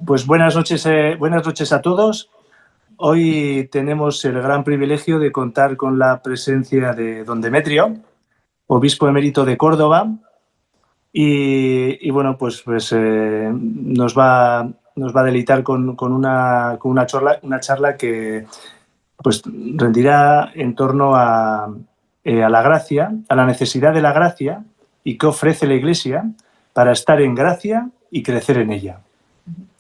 Pues buenas noches a todos. Hoy tenemos el gran privilegio de contar con la presencia de don Demetrio, obispo emérito de Córdoba, y bueno, nos va a deleitar con una charla que pues rendirá en torno a la gracia, a la necesidad de la gracia y qué ofrece la Iglesia para estar en gracia y crecer en ella.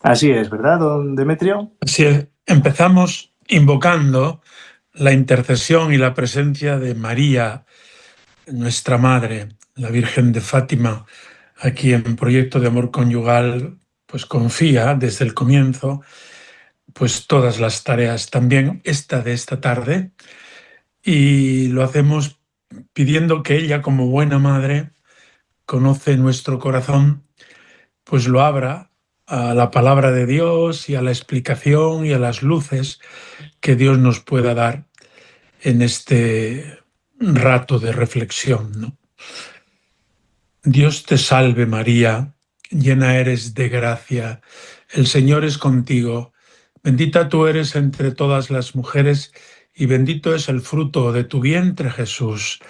Así es, ¿verdad, don Demetrio? Así es. Empezamos invocando la intercesión y la presencia de María, nuestra Madre, la Virgen de Fátima, a quien Proyecto de Amor Conyugal pues confía desde el comienzo pues todas las tareas, también esta de esta tarde, y lo hacemos pidiendo que ella, como buena madre, conoce nuestro corazón, pues lo abra a la palabra de Dios y a la explicación y a las luces que Dios nos pueda dar en este rato de reflexión, ¿no? Dios te salve María, llena eres de gracia, el Señor es contigo, bendita tú eres entre todas las mujeres y bendito es el fruto de tu vientre Jesús.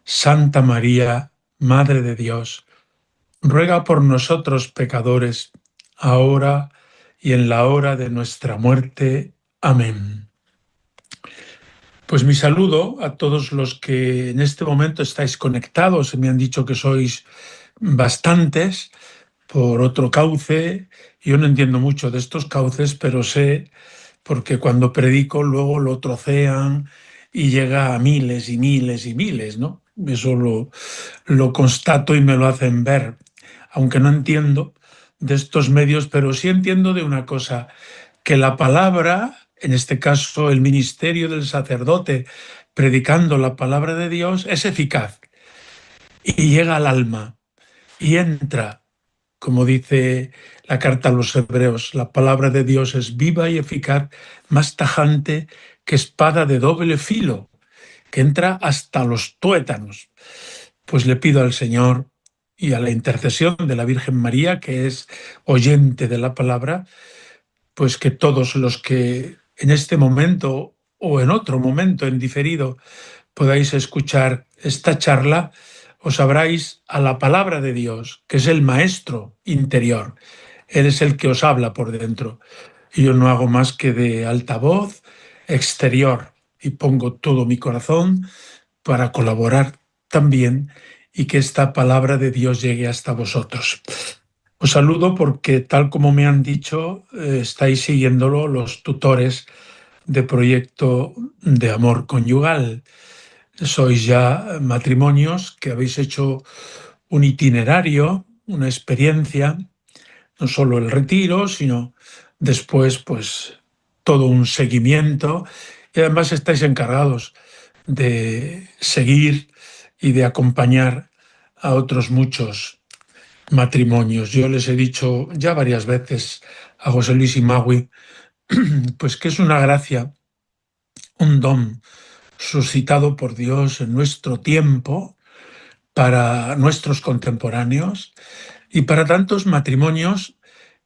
Santa María, Madre de Dios, ruega por nosotros pecadores, ahora y en la hora de nuestra muerte. Amén. Pues mi saludo a todos los que en este momento estáis conectados. Me han dicho que sois bastantes por otro cauce. Yo no entiendo mucho de estos cauces, pero sé porque cuando predico luego lo trocean y llega a miles y miles y miles, ¿no? Eso lo constato y me lo hacen ver. Aunque no entiendo de estos medios, pero sí entiendo de una cosa, que la palabra, en este caso el ministerio del sacerdote, predicando la palabra de Dios, es eficaz y llega al alma y entra, como dice la carta a los Hebreos, la palabra de Dios es viva y eficaz, más tajante que espada de doble filo, que entra hasta los tuétanos. Pues le pido al Señor y a la intercesión de la Virgen María, que es oyente de la palabra, pues que todos los que en este momento o en otro momento en diferido podáis escuchar esta charla, os abráis a la palabra de Dios, que es el maestro interior. Él es el que os habla por dentro. Y yo no hago más que de altavoz exterior y pongo todo mi corazón para colaborar también y que esta palabra de Dios llegue hasta vosotros. Os saludo porque, tal como me han dicho, estáis siguiéndolo los tutores de Proyecto de Amor Conyugal. Sois ya matrimonios que habéis hecho un itinerario, una experiencia, no solo el retiro, sino después pues todo un seguimiento, y además estáis encargados de seguir y de acompañar a otros muchos matrimonios. Yo les he dicho ya varias veces a José Luis y Magui, pues que es una gracia, un don suscitado por Dios en nuestro tiempo para nuestros contemporáneos y para tantos matrimonios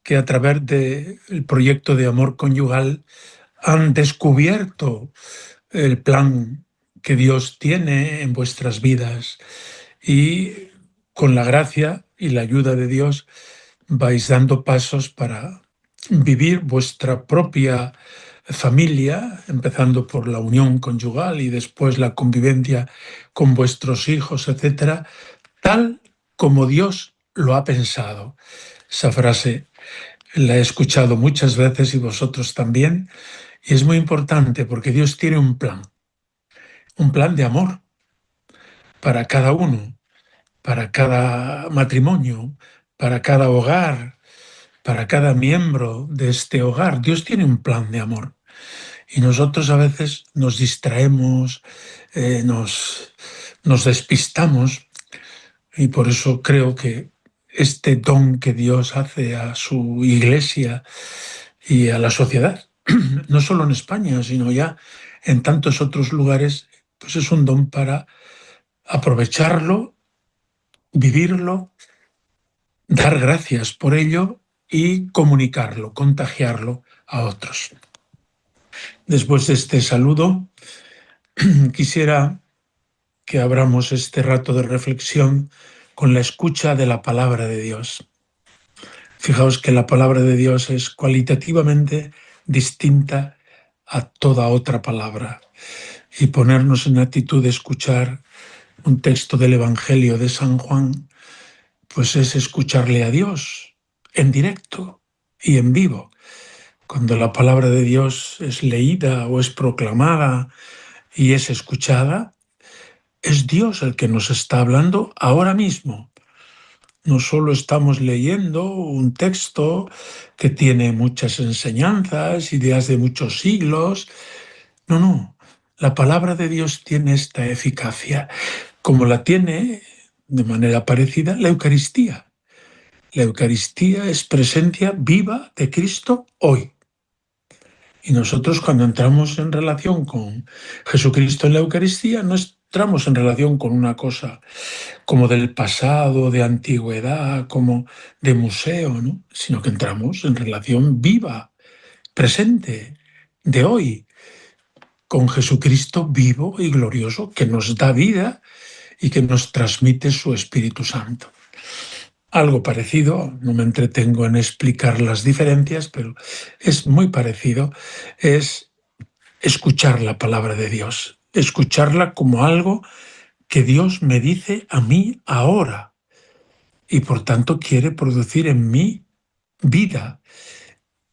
que a través del proyecto de amor conyugal han descubierto el plan que Dios tiene en vuestras vidas y con la gracia y la ayuda de Dios vais dando pasos para vivir vuestra propia familia, empezando por la unión conyugal y después la convivencia con vuestros hijos, etcétera, tal como Dios lo ha pensado. Esa frase la he escuchado muchas veces y vosotros también, y es muy importante porque Dios tiene un plan de amor para cada uno, para cada matrimonio, para cada hogar, para cada miembro de este hogar. Dios tiene un plan de amor. Y nosotros a veces nos distraemos, nos despistamos, y por eso creo que este don que Dios hace a su Iglesia y a la sociedad, no solo en España, sino ya en tantos otros lugares, pues es un don para aprovecharlo, vivirlo, dar gracias por ello y comunicarlo, contagiarlo a otros. Después de este saludo, quisiera que abramos este rato de reflexión con la escucha de la palabra de Dios. Fijaos que la palabra de Dios es cualitativamente distinta a toda otra palabra, y ponernos en actitud de escuchar un texto del Evangelio de San Juan, pues es escucharle a Dios en directo y en vivo. Cuando la palabra de Dios es leída o es proclamada y es escuchada, es Dios el que nos está hablando ahora mismo. No solo estamos leyendo un texto que tiene muchas enseñanzas, ideas de muchos siglos. No. La palabra de Dios tiene esta eficacia, como la tiene de manera parecida la Eucaristía. La Eucaristía es presencia viva de Cristo hoy. Y nosotros, cuando entramos en relación con Jesucristo en la Eucaristía, no entramos en relación con una cosa como del pasado, de antigüedad, como de museo, ¿no? Sino que entramos en relación viva, presente, de hoy, con Jesucristo vivo y glorioso, que nos da vida y que nos transmite su Espíritu Santo. Algo parecido, no me entretengo en explicar las diferencias, pero es muy parecido, es escuchar la palabra de Dios, escucharla como algo que Dios me dice a mí ahora y por tanto quiere producir en mí vida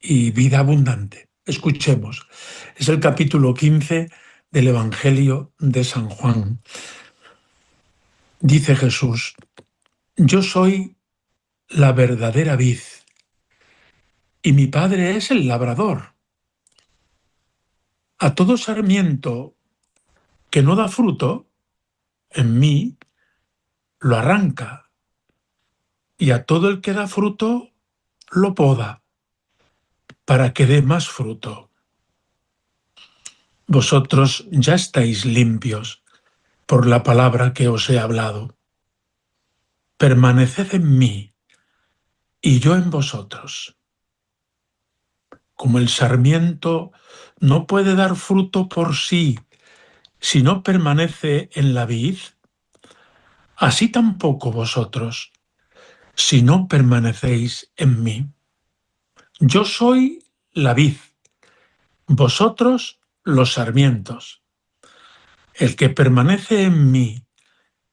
y vida abundante. Escuchemos. Es el capítulo 15 del Evangelio de San Juan. Dice Jesús: yo soy la verdadera vid y mi Padre es el labrador. A todo sarmiento que no da fruto, en mí lo arranca, y a todo el que da fruto lo poda, para que dé más fruto. Vosotros ya estáis limpios por la palabra que os he hablado. Permaneced en mí y yo en vosotros. Como el sarmiento no puede dar fruto por sí si no permanece en la vid, así tampoco vosotros, si no permanecéis en mí. Yo soy la vid, vosotros los sarmientos. El que permanece en mí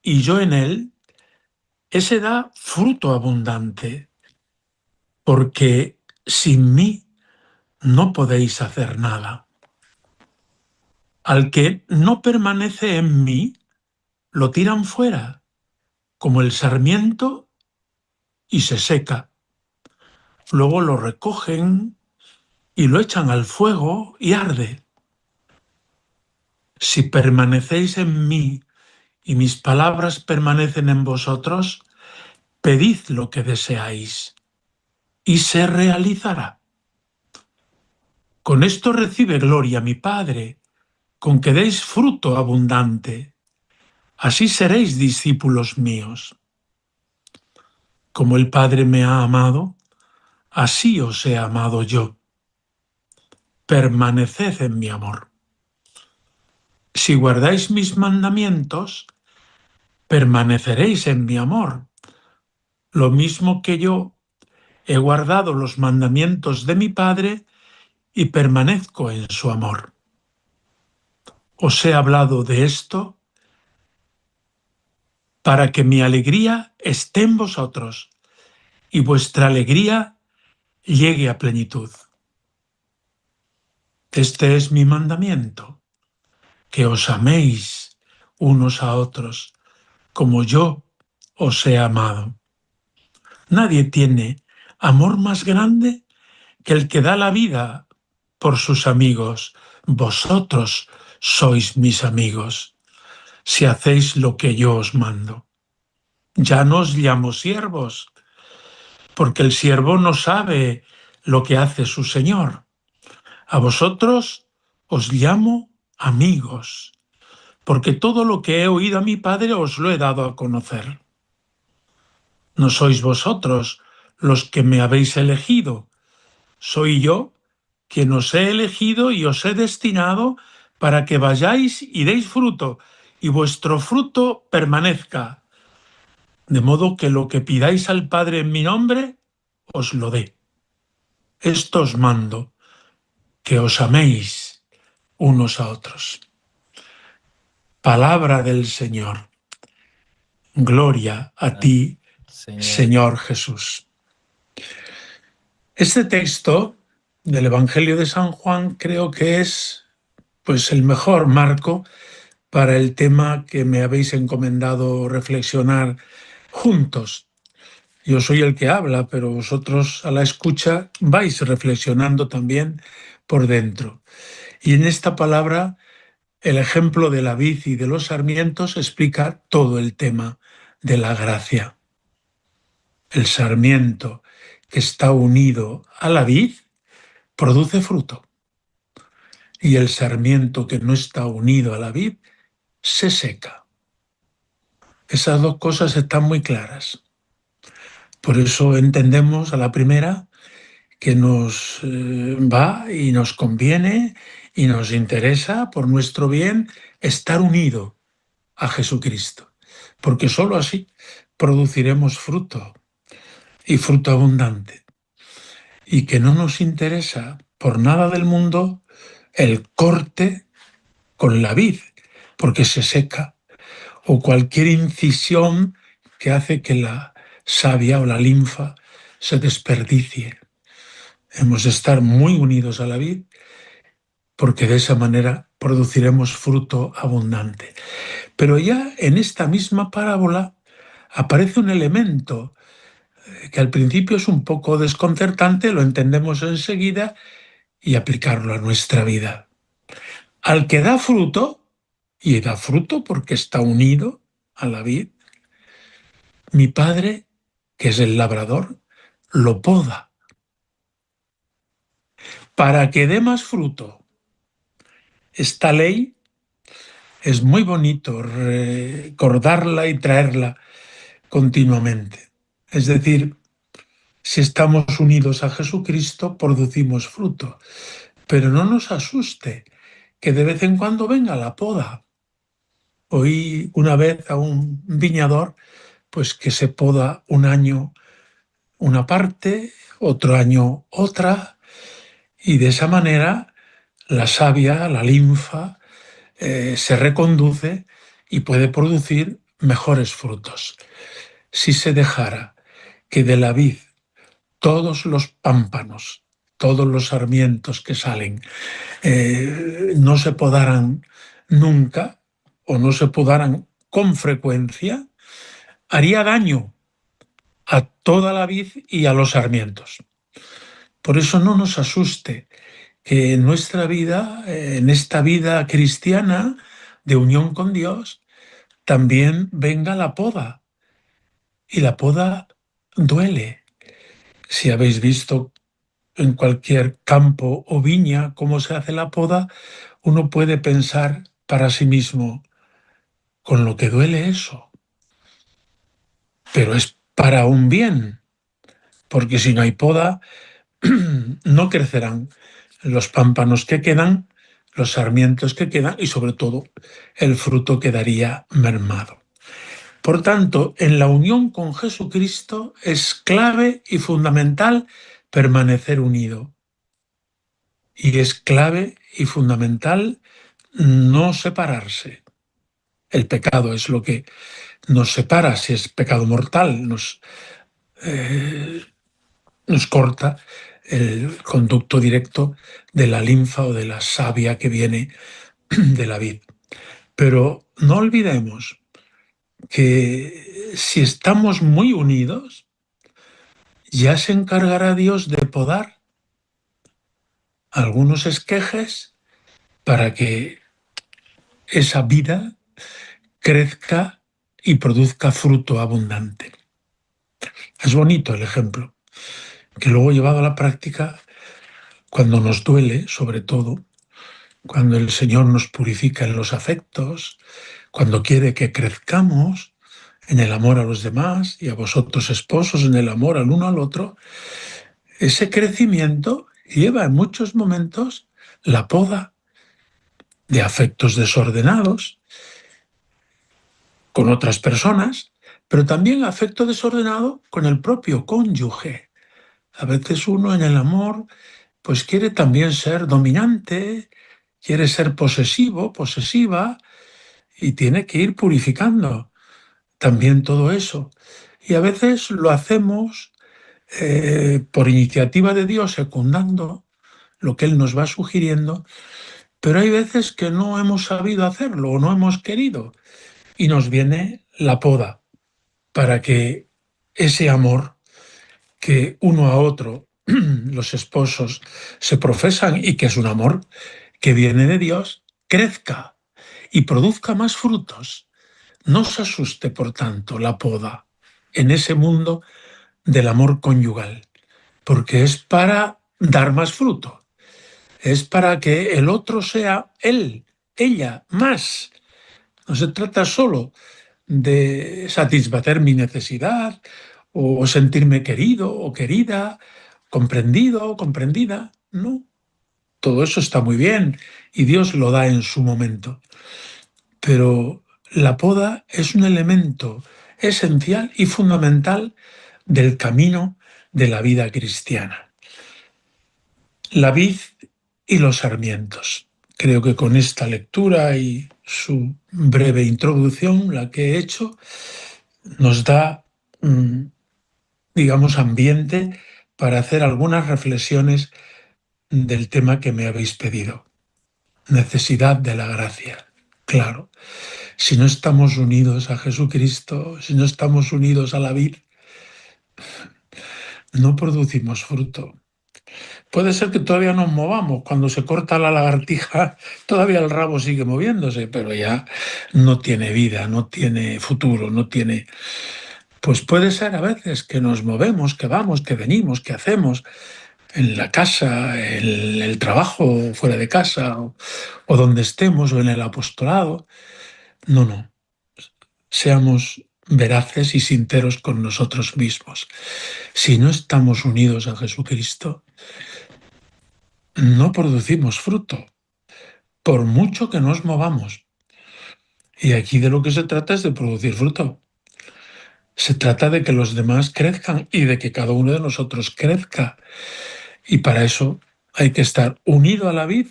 y yo en él, ese da fruto abundante, porque sin mí no podéis hacer nada. Al que no permanece en mí, lo tiran fuera, como el sarmiento, y se seca. Luego lo recogen y lo echan al fuego y arde. Si permanecéis en mí y mis palabras permanecen en vosotros, pedid lo que deseáis y se realizará. Con esto recibe gloria mi Padre, con que deis fruto abundante. Así seréis discípulos míos. Como el Padre me ha amado, así os he amado yo. Permaneced en mi amor. Si guardáis mis mandamientos, permaneceréis en mi amor, lo mismo que yo he guardado los mandamientos de mi Padre y permanezco en su amor. Os he hablado de esto para que mi alegría esté en vosotros y vuestra alegría llegue a plenitud. Este es mi mandamiento, que os améis unos a otros, como yo os he amado. Nadie tiene amor más grande que el que da la vida por sus amigos. Vosotros sois mis amigos, si hacéis lo que yo os mando. Ya no os llamo siervos, porque el siervo no sabe lo que hace su señor. A vosotros os llamo amigos, porque todo lo que he oído a mi Padre os lo he dado a conocer. No sois vosotros los que me habéis elegido. Soy yo quien os he elegido y os he destinado para que vayáis y deis fruto, y vuestro fruto permanezca, de modo que lo que pidáis al Padre en mi nombre, os lo dé. Esto os mando, que os améis unos a otros. Palabra del Señor. Gloria a ti, Señor Jesús. Este texto del Evangelio de San Juan creo que es pues el mejor marco para el tema que me habéis encomendado reflexionar juntos. Yo soy el que habla, pero vosotros a la escucha vais reflexionando también por dentro. Y en esta palabra, el ejemplo de la vid y de los sarmientos explica todo el tema de la gracia. El sarmiento que está unido a la vid produce fruto. Y el sarmiento que no está unido a la vid se seca. Esas dos cosas están muy claras. Por eso entendemos a la primera que nos va y nos conviene y nos interesa por nuestro bien estar unido a Jesucristo, porque sólo así produciremos fruto y fruto abundante. Y que no nos interesa por nada del mundo el corte con la vid, porque se seca, o cualquier incisión que hace que la savia o la linfa se desperdicie. Hemos de estar muy unidos a la vid, porque de esa manera produciremos fruto abundante. Pero ya en esta misma parábola aparece un elemento que al principio es un poco desconcertante, lo entendemos enseguida y aplicarlo a nuestra vida. Al que da fruto, y da fruto porque está unido a la vid, mi Padre, que es el labrador, lo poda para que dé más fruto. Esta ley es muy bonito recordarla y traerla continuamente. Es decir, si estamos unidos a Jesucristo, producimos fruto. Pero no nos asuste que de vez en cuando venga la poda. Oí una vez a un viñador pues que se poda un año una parte, otro año otra, y de esa manera la savia, la linfa, se reconduce y puede producir mejores frutos. Si se dejara que de la vid todos los pámpanos, todos los sarmientos que salen, no se podaran nunca o no se podaran con frecuencia, haría daño a toda la vid y a los sarmientos. Por eso no nos asuste que en nuestra vida, en esta vida cristiana de unión con Dios, también venga la poda. Y la poda duele. Si habéis visto en cualquier campo o viña cómo se hace la poda, uno puede pensar para sí mismo, con lo que duele eso. Pero es para un bien, porque si no hay poda, no crecerán los pámpanos que quedan, los sarmientos que quedan y sobre todo el fruto quedaría mermado. Por tanto, en la unión con Jesucristo es clave y fundamental permanecer unido. Y es clave y fundamental no separarse. El pecado es lo que nos separa, si es pecado mortal, nos corta el conducto directo de la linfa o de la savia que viene de la vid. Pero no olvidemos que si estamos muy unidos, ya se encargará Dios de podar algunos esquejes para que esa vida crezca y produzca fruto abundante. Es bonito el ejemplo, que luego llevado a la práctica, cuando nos duele, sobre todo, cuando el Señor nos purifica en los afectos, cuando quiere que crezcamos, en el amor a los demás y a vosotros esposos en el amor al uno al otro, ese crecimiento lleva en muchos momentos la poda de afectos desordenados con otras personas, pero también afecto desordenado con el propio cónyuge. A veces uno en el amor pues quiere también ser dominante, quiere ser posesivo, posesiva, y tiene que ir purificando también todo eso. Y a veces lo hacemos por iniciativa de Dios, secundando lo que Él nos va sugiriendo, pero hay veces que no hemos sabido hacerlo o no hemos querido, y nos viene la poda para que ese amor que uno a otro los esposos se profesan y que es un amor que viene de Dios, crezca y produzca más frutos. No se asuste, por tanto, la poda en ese mundo del amor conyugal, porque es para dar más fruto, es para que el otro sea él, ella, más. No se trata solo de satisfacer mi necesidad o sentirme querido o querida, comprendido o comprendida. No, todo eso está muy bien y Dios lo da en su momento. Pero la poda es un elemento esencial y fundamental del camino de la vida cristiana. La vid y los sarmientos. Creo que con esta lectura y su breve introducción, la que he hecho, nos da, digamos, ambiente para hacer algunas reflexiones del tema que me habéis pedido. Necesidad de la gracia. Claro, si no estamos unidos a Jesucristo, si no estamos unidos a la vid, no producimos fruto. Puede ser que todavía nos movamos. Cuando se corta la lagartija, todavía el rabo sigue moviéndose, pero ya no tiene vida, no tiene futuro, no tiene... Pues puede ser a veces que nos movemos, que vamos, que venimos, que hacemos en la casa, en el trabajo, fuera de casa, o donde estemos, o en el apostolado. No, no. Seamos veraces y sinceros con nosotros mismos. Si no estamos unidos a Jesucristo, no producimos fruto, por mucho que nos movamos. Y aquí de lo que se trata es de producir fruto. Se trata de que los demás crezcan y de que cada uno de nosotros crezca. Y para eso hay que estar unido a la vid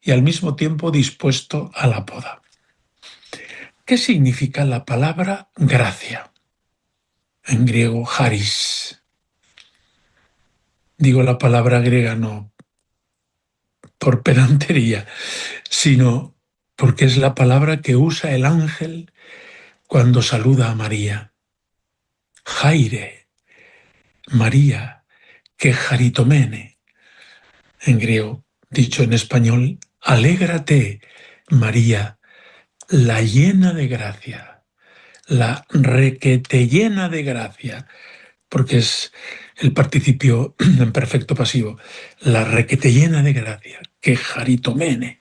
y al mismo tiempo dispuesto a la poda. ¿Qué significa la palabra gracia? En griego, charis. Digo la palabra griega no por pedantería, sino porque es la palabra que usa el ángel cuando saluda a María. Jaire, María, que jaritomene. En griego, dicho en español, alégrate, María, la llena de gracia, la requete llena de gracia, porque es el participio en perfecto pasivo, la requete llena de gracia, que jaritomene.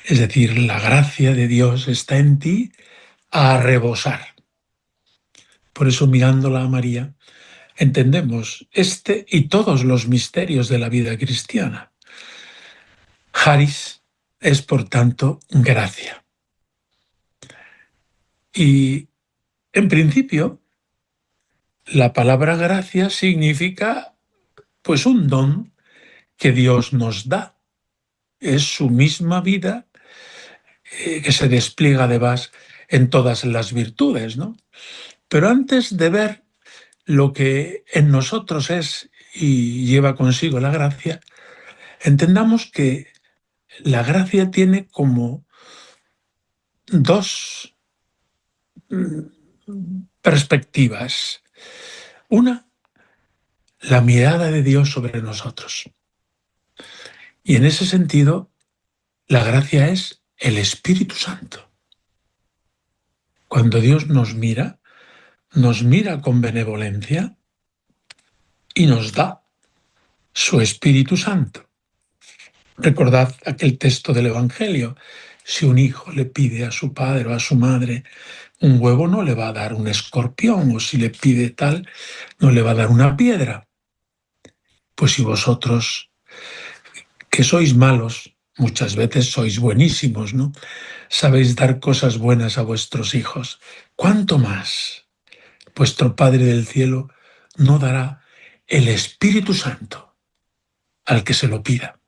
Es decir, la gracia de Dios está en ti a rebosar. Por eso, mirándola a María, entendemos este y todos los misterios de la vida cristiana. Charis es, por tanto, gracia. Y, en principio, la palabra gracia significa, pues, un don que Dios nos da. Es su misma vida que se despliega además en todas las virtudes, ¿no? Pero antes de ver lo que en nosotros es y lleva consigo la gracia, entendamos que la gracia tiene como dos perspectivas. Una, la mirada de Dios sobre nosotros. Y en ese sentido, la gracia es el Espíritu Santo. Cuando Dios nos mira con benevolencia y nos da su Espíritu Santo. Recordad aquel texto del Evangelio. Si un hijo le pide a su padre o a su madre un huevo no le va a dar un escorpión, o si le pide tal, no le va a dar una piedra. Pues si vosotros, que sois malos, muchas veces sois buenísimos, ¿no? Sabéis dar cosas buenas a vuestros hijos, ¿cuánto más vuestro Padre del cielo no dará el Espíritu Santo al que se lo pida?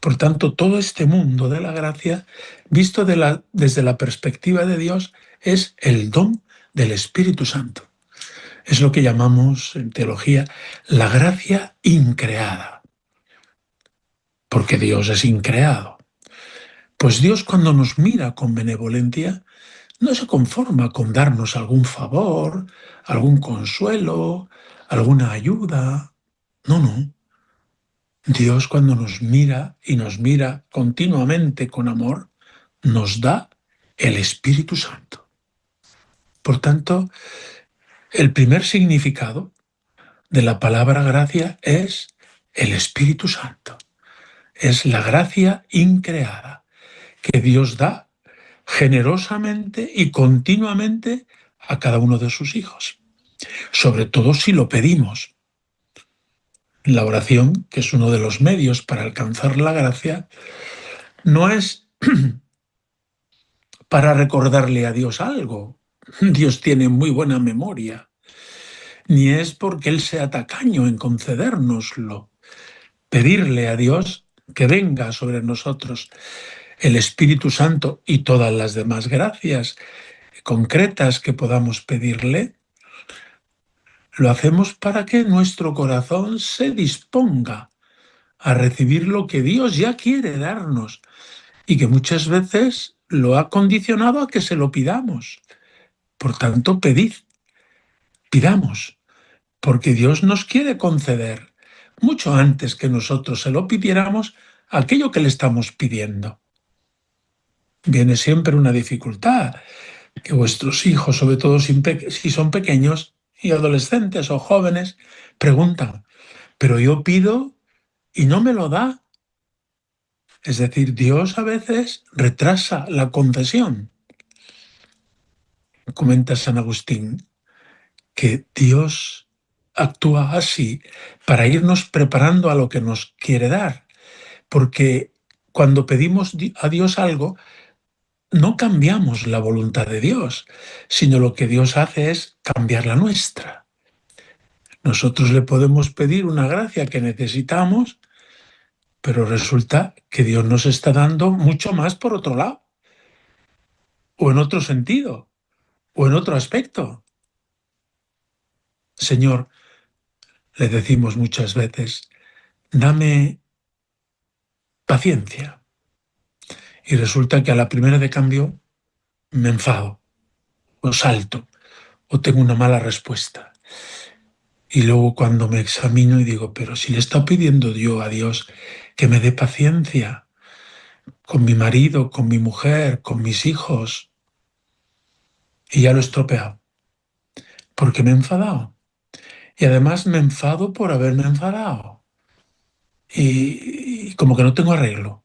Por tanto, todo este mundo de la gracia, visto desde la perspectiva de Dios, es el don del Espíritu Santo. Es lo que llamamos en teología la gracia increada, porque Dios es increado. Pues Dios, cuando nos mira con benevolencia, no se conforma con darnos algún favor, algún consuelo, alguna ayuda. No, no. Dios, cuando nos mira y nos mira continuamente con amor, nos da el Espíritu Santo. Por tanto, el primer significado de la palabra gracia es el Espíritu Santo. Es la gracia increada que Dios da generosamente y continuamente a cada uno de sus hijos, sobre todo si lo pedimos. La oración, que es uno de los medios para alcanzar la gracia, no es para recordarle a Dios algo. Dios tiene muy buena memoria. Ni es porque Él sea tacaño en concedérnoslo. Pedirle a Dios que venga sobre nosotros el Espíritu Santo y todas las demás gracias concretas que podamos pedirle, lo hacemos para que nuestro corazón se disponga a recibir lo que Dios ya quiere darnos y que muchas veces lo ha condicionado a que se lo pidamos. Por tanto, pidamos, porque Dios nos quiere conceder, mucho antes que nosotros se lo pidiéramos, aquello que le estamos pidiendo. Viene siempre una dificultad, que vuestros hijos, sobre todo si son pequeños y adolescentes o jóvenes, preguntan, pero yo pido y no me lo da. Es decir, Dios a veces retrasa la concesión. Comenta San Agustín que Dios actúa así para irnos preparando a lo que nos quiere dar, porque cuando pedimos a Dios algo, no cambiamos la voluntad de Dios, sino lo que Dios hace es cambiar la nuestra. Nosotros le podemos pedir una gracia que necesitamos, pero resulta que Dios nos está dando mucho más por otro lado, o en otro sentido, o en otro aspecto. Señor, le decimos muchas veces, dame paciencia. Y resulta que a la primera de cambio me enfado, o salto, o tengo una mala respuesta. Y luego cuando me examino y digo, pero si le está pidiendo yo a Dios que me dé paciencia con mi marido, con mi mujer, con mis hijos, y ya lo he estropeado, porque me he enfadado. Y además me enfado por haberme enfadado. Y como que no tengo arreglo.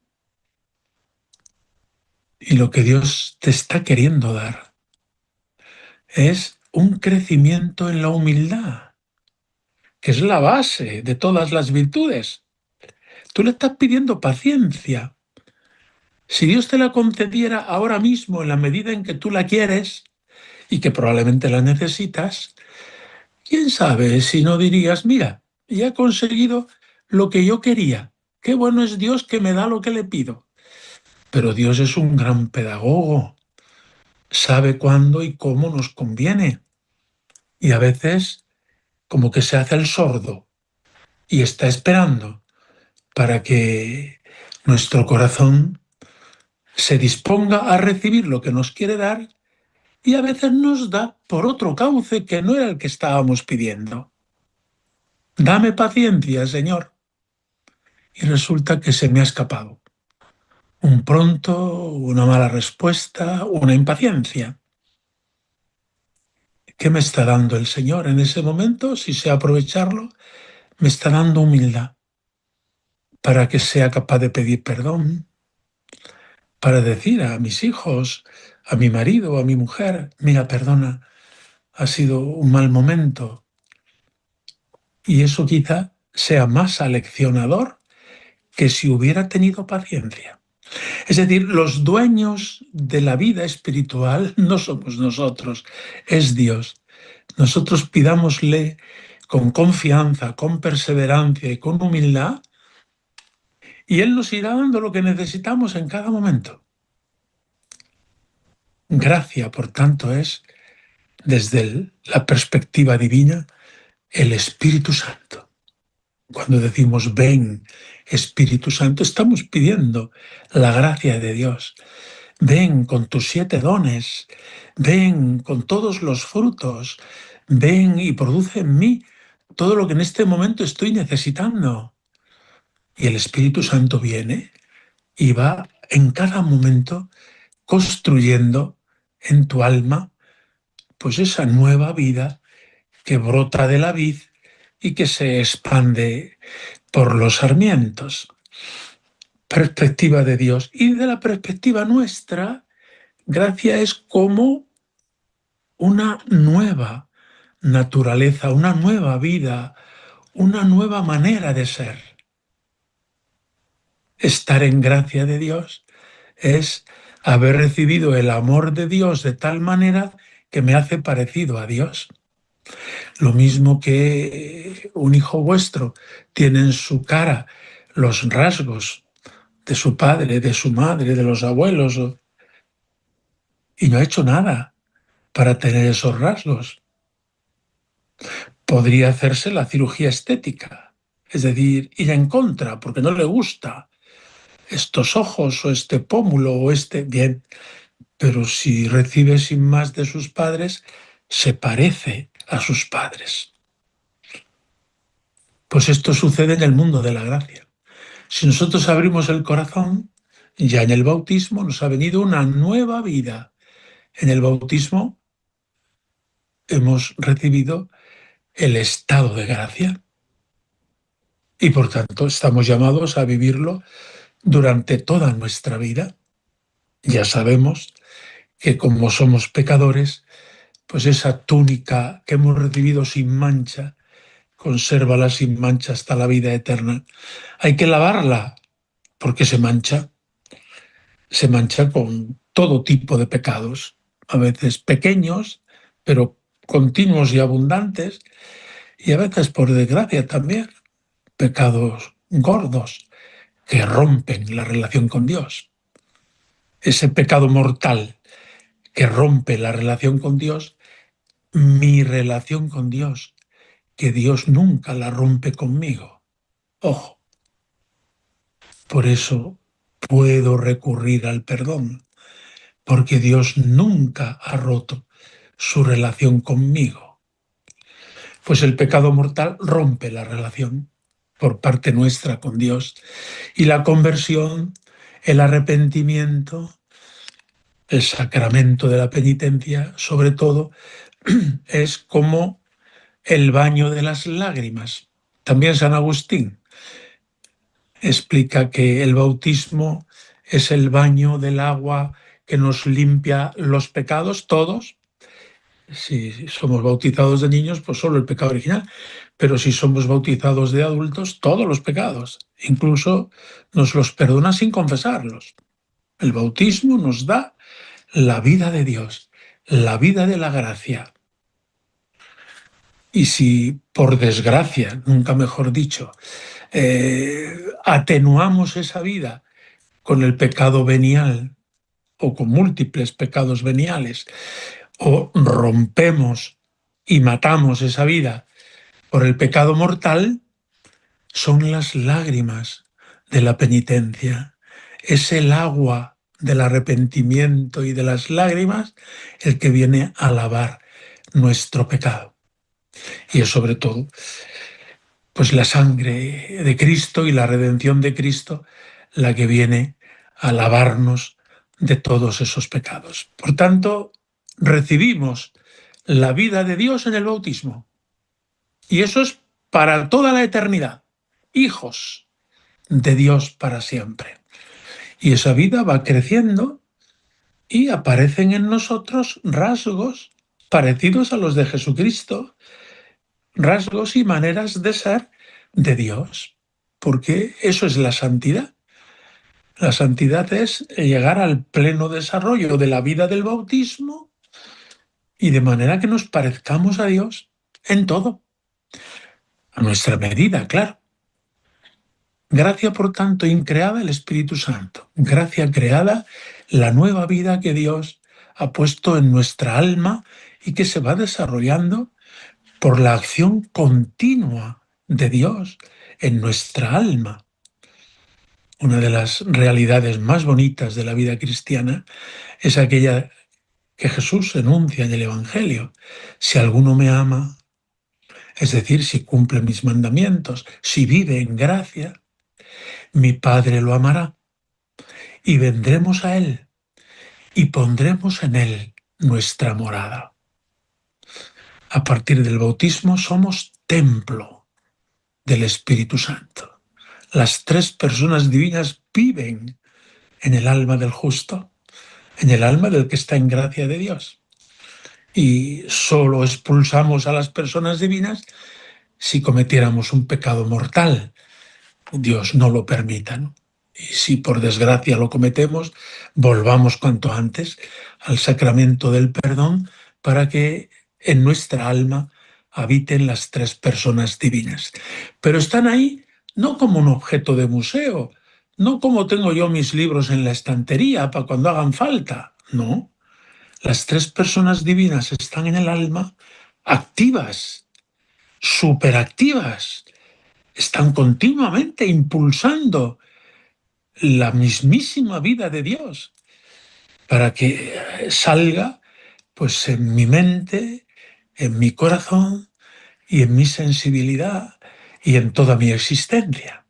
Y lo que Dios te está queriendo dar es un crecimiento en la humildad, que es la base de todas las virtudes. Tú le estás pidiendo paciencia. Si Dios te la concediera ahora mismo en la medida en que tú la quieres y que probablemente la necesitas, quién sabe si no dirías, mira, ya he conseguido lo que yo quería. Qué bueno es Dios que me da lo que le pido. Pero Dios es un gran pedagogo. Sabe cuándo y cómo nos conviene. Y a veces como que se hace el sordo y está esperando para que nuestro corazón se disponga a recibir lo que nos quiere dar y a veces nos da por otro cauce que no era el que estábamos pidiendo. Dame paciencia, Señor. Y resulta que se me ha escapado. Un pronto, una mala respuesta, una impaciencia. ¿Qué me está dando el Señor en ese momento? Si sé aprovecharlo, me está dando humildad para que sea capaz de pedir perdón, para decir a mis hijos, a mi marido o a mi mujer, mira, perdona, ha sido un mal momento. Y eso quizá sea más aleccionador que si hubiera tenido paciencia. Es decir, los dueños de la vida espiritual no somos nosotros, es Dios. Nosotros pidámosle con confianza, con perseverancia y con humildad, y Él nos irá dando lo que necesitamos en cada momento. Gracia, por tanto, es, desde la perspectiva divina, el Espíritu Santo. Cuando decimos ven, Espíritu Santo, estamos pidiendo la gracia de Dios. Ven con tus 7 dones, ven con todos los frutos, ven y produce en mí todo lo que en este momento estoy necesitando. Y el Espíritu Santo viene y va en cada momento construyendo en tu alma pues esa nueva vida que brota de la vid y que se expande por los sarmientos. Perspectiva de Dios. Y de la perspectiva nuestra, gracia es como una nueva naturaleza, una nueva vida, una nueva manera de ser. Estar en gracia de Dios es haber recibido el amor de Dios de tal manera que me hace parecido a Dios. Lo mismo que un hijo vuestro tiene en su cara los rasgos de su padre, de su madre, de los abuelos, y no ha hecho nada para tener esos rasgos. Podría hacerse la cirugía estética, es decir, ir en contra porque no le gusta estos ojos o este pómulo o este bien, pero si recibe sin más de sus padres, se parece a sus padres. Pues esto sucede en el mundo de la gracia. Si nosotros abrimos el corazón, ya en el bautismo nos ha venido una nueva vida. En el bautismo hemos recibido el estado de gracia y por tanto estamos llamados a vivirlo durante toda nuestra vida. Ya sabemos que como somos pecadores, pues esa túnica que hemos recibido sin mancha, consérvala sin mancha hasta la vida eterna. Hay que lavarla porque se mancha con todo tipo de pecados, a veces pequeños, pero continuos y abundantes, y a veces, por desgracia, también pecados gordos que rompen la relación con Dios. Ese pecado mortal que rompe la relación con Dios, mi relación con Dios, que Dios nunca la rompe conmigo. Ojo, por eso puedo recurrir al perdón, porque Dios nunca ha roto su relación conmigo. Pues el pecado mortal rompe la relación por parte nuestra con Dios, y la conversión, el arrepentimiento, el sacramento de la penitencia, sobre todo, es como el baño de las lágrimas. También San Agustín explica que el bautismo es el baño del agua que nos limpia los pecados, todos. Si somos bautizados de niños, pues solo el pecado original, pero si somos bautizados de adultos, todos los pecados. Incluso nos los perdona sin confesarlos. El bautismo nos da la vida de Dios, la vida de la gracia. Y si, por desgracia, nunca mejor dicho, atenuamos esa vida con el pecado venial o con múltiples pecados veniales, o rompemos y matamos esa vida por el pecado mortal, son las lágrimas de la penitencia. Es el agua del arrepentimiento y de las lágrimas el que viene a lavar nuestro pecado. Y es sobre todo pues la sangre de Cristo y la redención de Cristo la que viene a lavarnos de todos esos pecados. Por tanto, recibimos la vida de Dios en el bautismo. Y eso es para toda la eternidad. Hijos de Dios para siempre. Y esa vida va creciendo y aparecen en nosotros rasgos parecidos a los de Jesucristo, rasgos y maneras de ser de Dios, porque eso es la santidad. La santidad es llegar al pleno desarrollo de la vida del bautismo y de manera que nos parezcamos a Dios en todo, a nuestra medida, claro. Gracia, por tanto, increada el Espíritu Santo. Gracia creada, la nueva vida que Dios ha puesto en nuestra alma y que se va desarrollando por la acción continua de Dios en nuestra alma. Una de las realidades más bonitas de la vida cristiana es aquella que Jesús enuncia en el Evangelio. Si alguno me ama, es decir, si cumple mis mandamientos, si vive en gracia, mi Padre lo amará y vendremos a Él y pondremos en Él nuestra morada. A partir del bautismo somos templo del Espíritu Santo. Las tres personas divinas viven en el alma del justo, en el alma del que está en gracia de Dios. Y solo expulsamos a las personas divinas si cometiéramos un pecado mortal. Dios no lo permita, ¿no? Y si por desgracia lo cometemos, volvamos cuanto antes al sacramento del perdón para que en nuestra alma habiten las tres personas divinas. Pero están ahí no como un objeto de museo, no como tengo yo mis libros en la estantería para cuando hagan falta, no. Las tres personas divinas están en el alma activas, superactivas, están continuamente impulsando la mismísima vida de Dios para que salga pues en mi mente, en mi corazón y en mi sensibilidad y en toda mi existencia.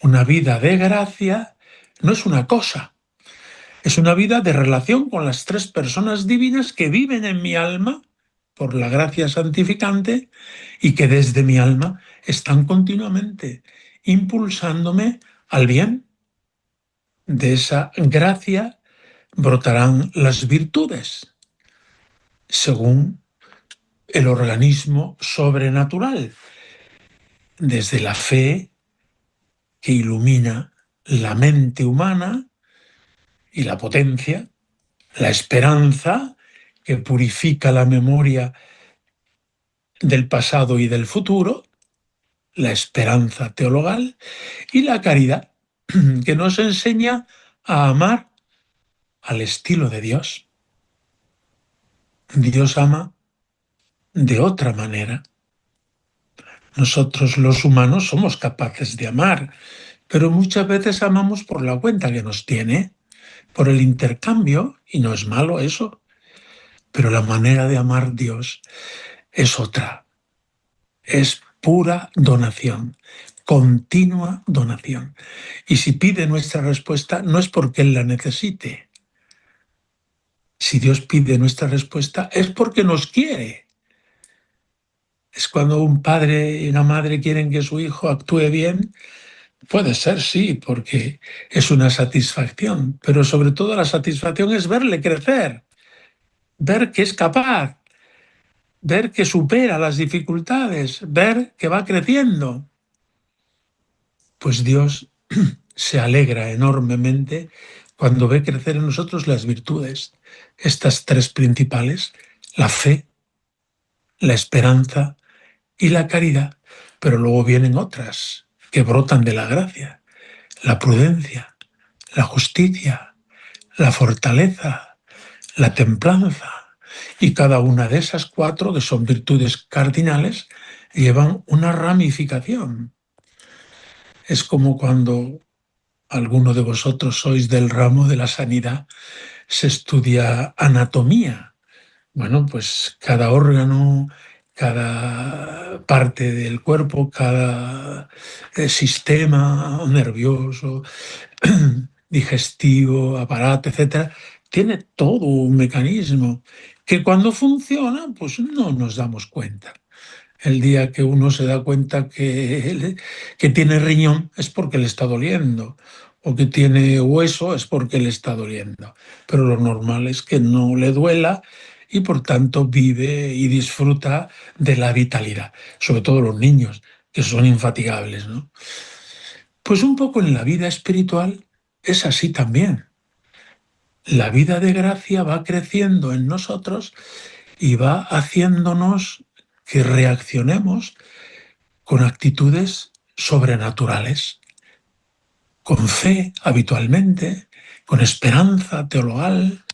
Una vida de gracia no es una cosa, es una vida de relación con las tres personas divinas que viven en mi alma por la gracia santificante y que desde mi alma están continuamente impulsándome al bien. De esa gracia brotarán las virtudes, según el organismo sobrenatural, desde la fe que ilumina la mente humana y la potencia, la esperanza que purifica la memoria del pasado y del futuro, la esperanza teologal, y la caridad, que nos enseña a amar al estilo de Dios. Dios ama de otra manera. Nosotros los humanos somos capaces de amar, pero muchas veces amamos por la cuenta que nos tiene, por el intercambio, y no es malo eso, pero la manera de amar a Dios es otra, es pura donación, continua donación. Y si pide nuestra respuesta, no es porque Él la necesite. Si Dios pide nuestra respuesta, es porque nos quiere. Es cuando un padre y una madre quieren que su hijo actúe bien. Puede ser, sí, porque es una satisfacción, pero sobre todo la satisfacción es verle crecer, ver que es capaz, ver que supera las dificultades, ver que va creciendo. Pues Dios se alegra enormemente cuando ve crecer en nosotros las virtudes, estas tres principales, la fe, la esperanza y la caridad, pero luego vienen otras que brotan de la gracia, la prudencia, la justicia, la fortaleza, la templanza. Y cada una de esas cuatro, que son virtudes cardinales, llevan una ramificación. Es como cuando alguno de vosotros sois del ramo de la sanidad, se estudia anatomía. Bueno, pues cada órgano, cada parte del cuerpo, cada sistema nervioso, digestivo, aparato, etcétera, tiene todo un mecanismo que cuando funciona, pues no nos damos cuenta. El día que uno se da cuenta que tiene riñón es porque le está doliendo, o que tiene hueso es porque le está doliendo. Pero lo normal es que no le duela y por tanto vive y disfruta de la vitalidad, sobre todo los niños, que son infatigables, ¿no? Pues un poco en la vida espiritual es así también. La vida de gracia va creciendo en nosotros y va haciéndonos que reaccionemos con actitudes sobrenaturales, con fe habitualmente, con esperanza teologal,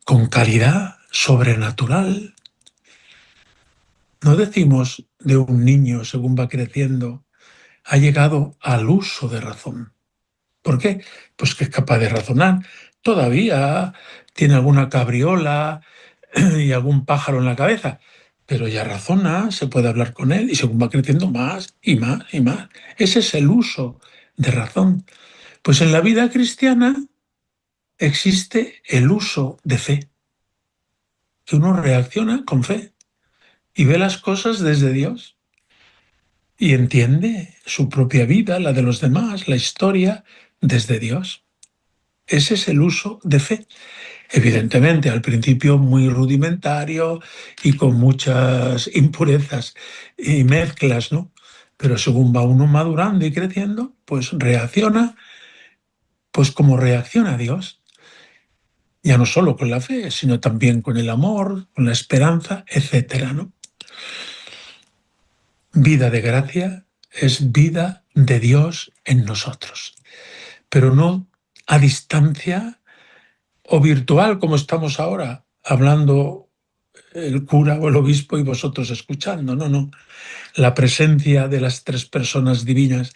con caridad sobrenatural. No decimos de un niño según va creciendo, ha llegado al uso de razón. ¿Por qué? Pues que es capaz de razonar. Todavía tiene alguna cabriola y algún pájaro en la cabeza, pero ya razona, se puede hablar con él y según va creciendo más y más y más. Ese es el uso de razón. Pues en la vida cristiana existe el uso de fe, que uno reacciona con fe y ve las cosas desde Dios y entiende su propia vida, la de los demás, la historia, desde Dios. Ese es el uso de fe. Evidentemente, al principio muy rudimentario y con muchas impurezas y mezclas, ¿no? Pero según va uno madurando y creciendo, pues reacciona, pues como reacciona Dios. Ya no solo con la fe, sino también con el amor, con la esperanza, etcétera, ¿no? Vida de gracia es vida de Dios en nosotros, pero no a distancia o virtual como estamos ahora, hablando el cura o el obispo y vosotros escuchando. No, no. La presencia de las tres personas divinas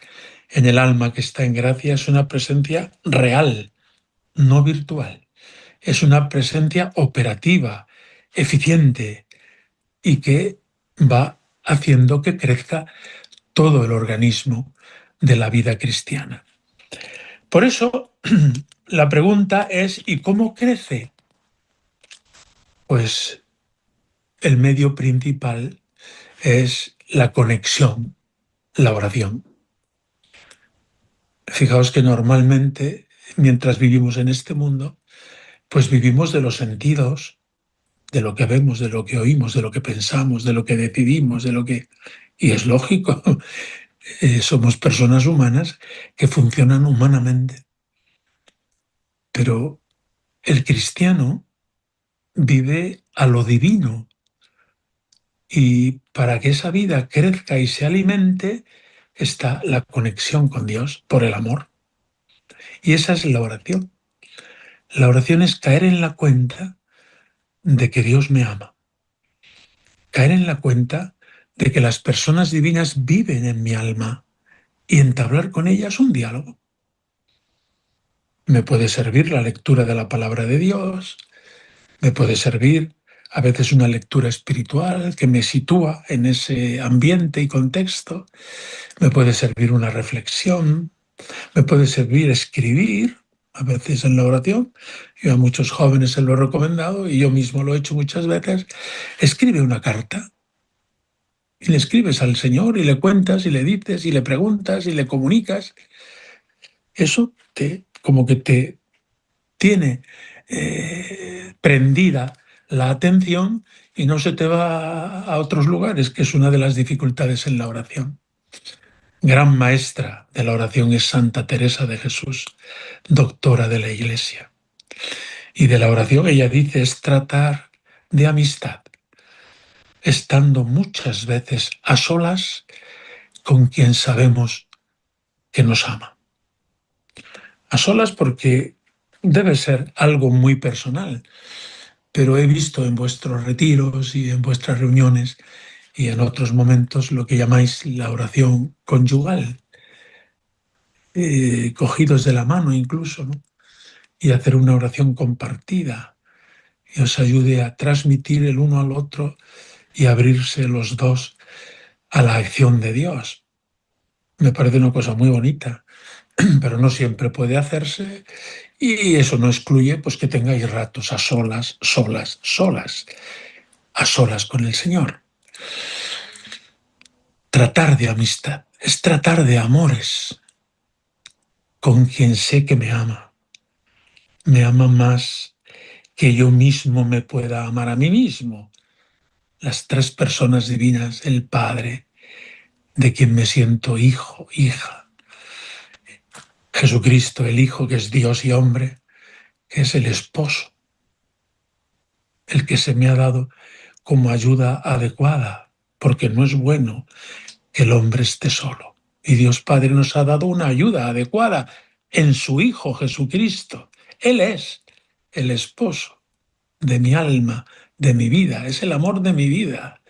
en el alma que está en gracia es una presencia real, no virtual. Es una presencia operativa, eficiente y que va haciendo que crezca todo el organismo de la vida cristiana. Por eso, la pregunta es, ¿y cómo crece? Pues el medio principal es la conexión, la oración. Fijaos que normalmente, mientras vivimos en este mundo, pues vivimos de los sentidos, de lo que vemos, de lo que oímos, de lo que pensamos, de lo que decidimos, de lo que... Y es lógico, somos personas humanas que funcionan humanamente. Pero el cristiano vive a lo divino y para que esa vida crezca y se alimente está la conexión con Dios por el amor. Y esa es la oración. La oración es caer en la cuenta de que Dios me ama. Caer en la cuenta de que las personas divinas viven en mi alma y entablar con ellas un diálogo. Me puede servir la lectura de la palabra de Dios, me puede servir a veces una lectura espiritual que me sitúa en ese ambiente y contexto, me puede servir una reflexión, me puede servir escribir, a veces en la oración. Yo a muchos jóvenes se lo he recomendado y yo mismo lo he hecho muchas veces. Escribe una carta y le escribes al Señor y le cuentas y le dices y le preguntas y le comunicas. Eso como que te tiene prendida la atención y no se te va a otros lugares, que es una de las dificultades en la oración. Gran maestra de la oración es Santa Teresa de Jesús, doctora de la Iglesia. Y de la oración ella dice es tratar de amistad, estando muchas veces a solas con quien sabemos que nos ama. A solas porque debe ser algo muy personal, pero he visto en vuestros retiros y en vuestras reuniones y en otros momentos lo que llamáis la oración conyugal, cogidos de la mano incluso, ¿no? Y hacer una oración compartida y os ayude a transmitir el uno al otro y abrirse los dos a la acción de Dios. Me parece una cosa muy bonita, pero no siempre puede hacerse y eso no excluye pues que tengáis ratos a solas, a solas con el Señor. Tratar de amistad es tratar de amores. con quien sé que me ama. Me ama más que yo mismo me pueda amar a mí mismo. Las tres personas divinas, el Padre, de quien me siento hijo, hija. Jesucristo, el Hijo, que es Dios y hombre, que es el esposo, el que se me ha dado como ayuda adecuada, porque no es bueno que el hombre esté solo. Y Dios Padre nos ha dado una ayuda adecuada en su Hijo Jesucristo. Él es el esposo de mi alma, de mi vida, es el amor de mi vida.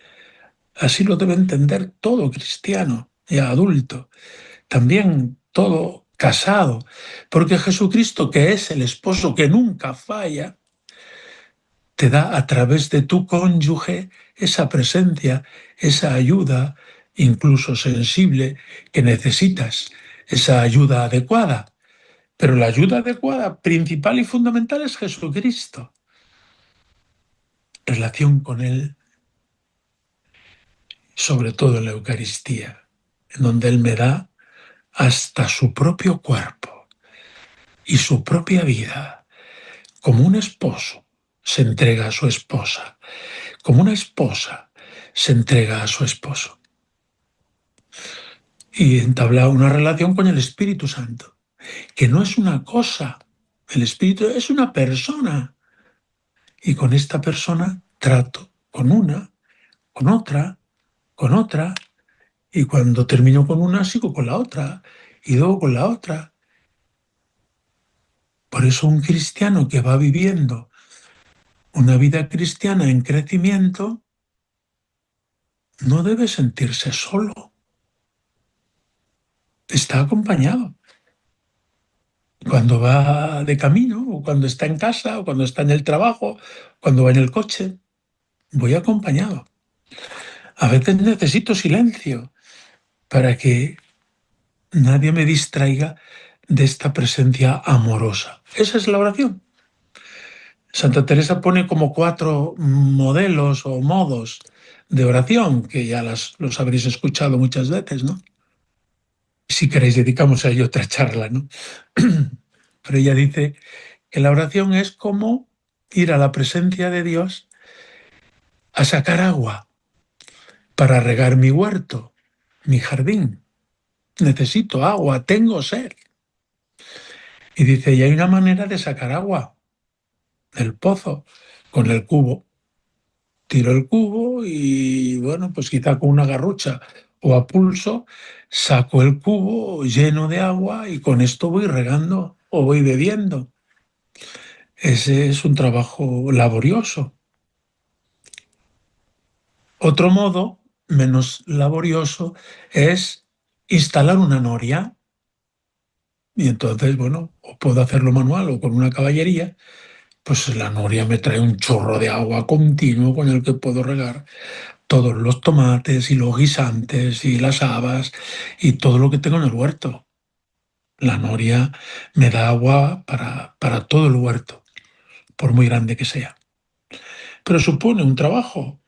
Así lo debe entender todo cristiano y adulto, también todo casado, porque Jesucristo, que es el esposo que nunca falla, te da a través de tu cónyuge esa presencia, esa ayuda, incluso sensible, que necesitas, esa ayuda adecuada. Pero la ayuda adecuada, principal y fundamental, es Jesucristo. Relación con Él, sobre todo en la Eucaristía, en donde Él me da hasta su propio cuerpo y su propia vida, como un esposo se entrega a su esposa, como una esposa se entrega a su esposo. Y entabla una relación con el Espíritu Santo, que no es una cosa, el Espíritu es una persona, y con esta persona trato con una, con otra, y cuando termino con una sigo con la otra, y luego con la otra. Por eso un cristiano que va viviendo una vida cristiana en crecimiento no debe sentirse solo, está acompañado. Cuando va de camino, o cuando está en casa, o cuando está en el trabajo, cuando va en el coche, voy acompañado. A veces necesito silencio para que nadie me distraiga de esta presencia amorosa. Esa es la oración. Santa Teresa pone como 4 modelos o modos de oración, que ya los habréis escuchado muchas veces, ¿no? Si queréis, dedicamos a ello otra charla, ¿no? Pero ella dice que la oración es como ir a la presencia de Dios a sacar agua para regar mi huerto, mi jardín. Necesito agua, tengo sed. Y dice, y hay una manera de sacar agua del pozo con el cubo. Tiro el cubo y, bueno, pues quizá con una garrucha o a pulso saco el cubo lleno de agua y con esto voy regando o voy bebiendo. Ese es un trabajo laborioso. Otro modo, menos laborioso, es instalar una noria. Y entonces, bueno, o puedo hacerlo manual o con una caballería, pues la noria me trae un chorro de agua continuo con el que puedo regar todos los tomates y los guisantes y las habas y todo lo que tengo en el huerto. La noria me da agua para todo el huerto, por muy grande que sea. Pero supone un trabajo,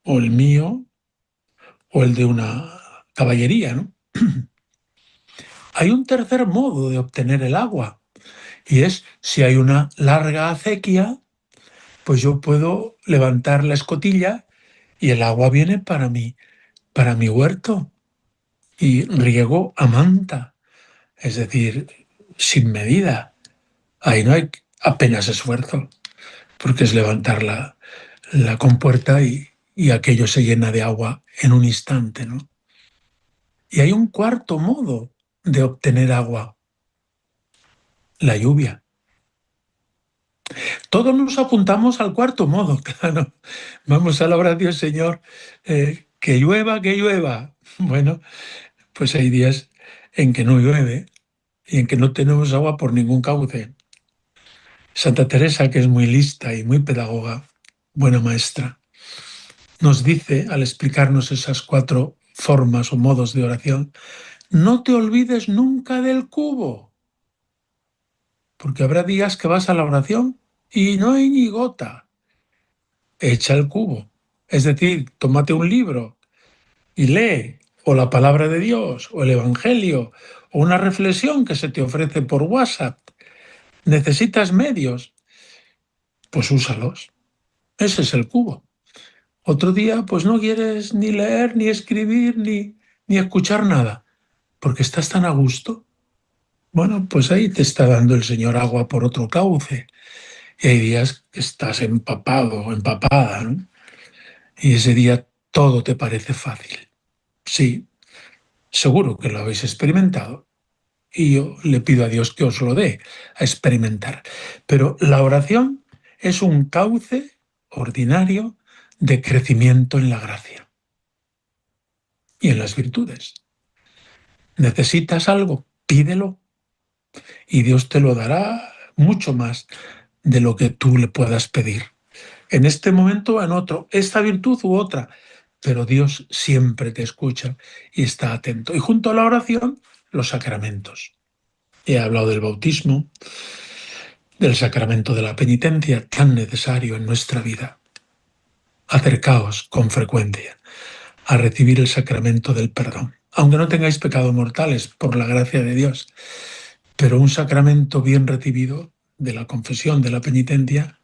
o el mío, o el de una caballería, ¿no? Hay un tercer modo de obtener el agua, y es si hay una larga acequia, pues yo puedo levantar la escotilla y el agua viene para mi huerto, y riego a manta, es decir, sin medida. Ahí no hay apenas esfuerzo, porque es levantar la compuerta y aquello se llena de agua en un instante, ¿no? Y hay un cuarto modo de obtener agua, la lluvia. Todos nos apuntamos al cuarto modo, claro. Vamos a la oración, Señor, que llueva, que llueva. Bueno, pues hay días en que no llueve y en que no tenemos agua por ningún cauce. Santa Teresa, que es muy lista y muy pedagoga, buena maestra, nos dice, al explicarnos esas 4 formas o modos de oración, no te olvides nunca del cubo, porque habrá días que vas a la oración y no hay ni gota. Echa el cubo. Es decir, tómate un libro y lee o la palabra de Dios, o el Evangelio, o una reflexión que se te ofrece por WhatsApp. ¿Necesitas medios? Pues úsalos. Ese es el cubo. Otro día, pues no quieres ni leer, ni escribir, ni escuchar nada, porque estás tan a gusto. Bueno, pues ahí te está dando el Señor agua por otro cauce. Y hay días que estás empapado o empapada, ¿no? Y ese día todo te parece fácil. Sí, seguro que lo habéis experimentado. Y yo le pido a Dios que os lo dé a experimentar. Pero la oración es un cauce ordinario de crecimiento en la gracia y en las virtudes. ¿Necesitas algo? Pídelo y Dios te lo dará mucho más de lo que tú le puedas pedir. En este momento o en otro, esta virtud u otra, pero Dios siempre te escucha y está atento. Y junto a la oración, los sacramentos. He hablado del bautismo, del sacramento de la penitencia, tan necesario en nuestra vida. Acercaos con frecuencia a recibir el sacramento del perdón, aunque no tengáis pecados mortales, por la gracia de Dios, pero un sacramento bien recibido de la confesión, de la penitencia,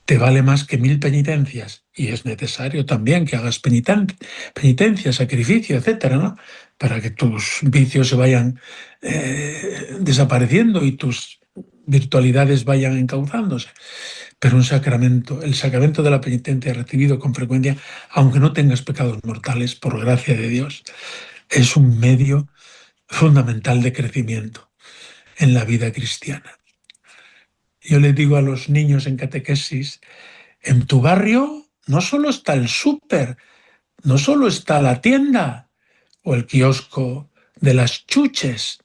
te vale más que 1000 penitencias, y es necesario también que hagas penitencia, sacrificio, etcétera, ¿no? Para que tus vicios se vayan desapareciendo y tus virtualidades vayan encauzándose. Pero un sacramento, el sacramento de la penitencia recibido con frecuencia, aunque no tengas pecados mortales, por gracia de Dios, es un medio fundamental de crecimiento en la vida cristiana. Yo le digo a los niños en catequesis, en tu barrio no solo está el súper, no solo está la tienda o el kiosco de las chuches.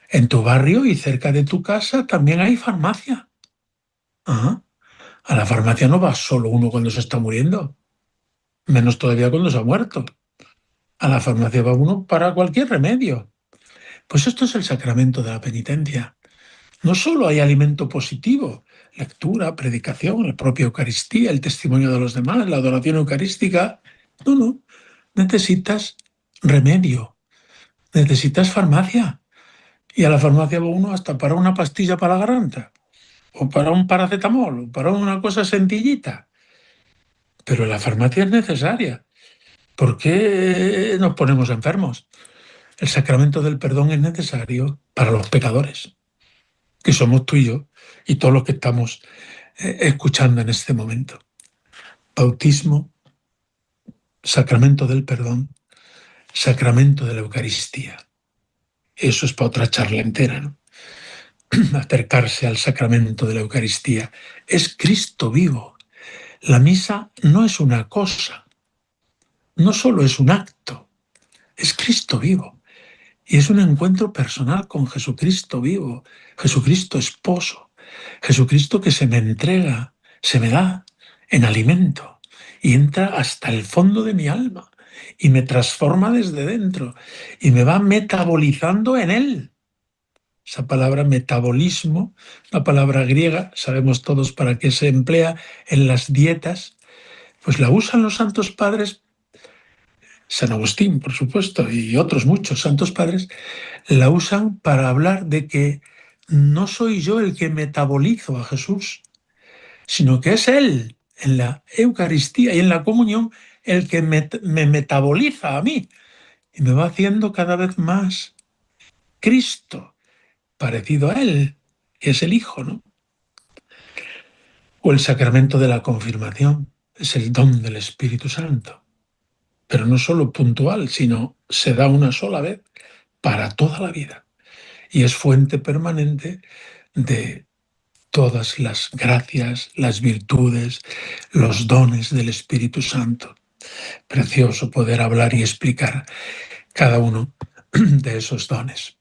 En tu barrio y cerca de tu casa también hay farmacia. Ajá. A la farmacia no va solo uno cuando se está muriendo, menos todavía cuando se ha muerto. A la farmacia va uno para cualquier remedio. Pues esto es el sacramento de la penitencia. No solo hay alimento positivo, lectura, predicación, la propia Eucaristía, el testimonio de los demás, la adoración eucarística. No, necesitas remedio, necesitas farmacia. Y a la farmacia va uno hasta para una pastilla para la garganta, o para un paracetamol, o para una cosa sencillita. Pero la farmacia es necesaria. ¿Por qué nos ponemos enfermos? El sacramento del perdón es necesario para los pecadores, que somos tú y todos los que estamos escuchando en este momento. Bautismo, sacramento del perdón, sacramento de la Eucaristía. Eso es para otra charla entera, ¿no? Acercarse al sacramento de la Eucaristía. Es Cristo vivo. La misa no es una cosa, no solo es un acto, es Cristo vivo. Y es un encuentro personal con Jesucristo vivo, Jesucristo esposo, Jesucristo que se me entrega, se me da en alimento y entra hasta el fondo de mi alma y me transforma desde dentro y me va metabolizando en Él. Esa palabra metabolismo, una palabra griega, sabemos todos para qué se emplea en las dietas, pues la usan los santos padres, San Agustín, por supuesto, y otros muchos santos padres, la usan para hablar de que no soy yo el que metabolizo a Jesús, sino que es Él, en la Eucaristía y en la comunión, el que me metaboliza a mí y me va haciendo cada vez más Cristo, parecido a Él, que es el Hijo, ¿no? O el sacramento de la confirmación, es el don del Espíritu Santo, pero no solo puntual, sino se da una sola vez para toda la vida y es fuente permanente de todas las gracias, las virtudes, los dones del Espíritu Santo. Precioso poder hablar y explicar cada uno de esos dones.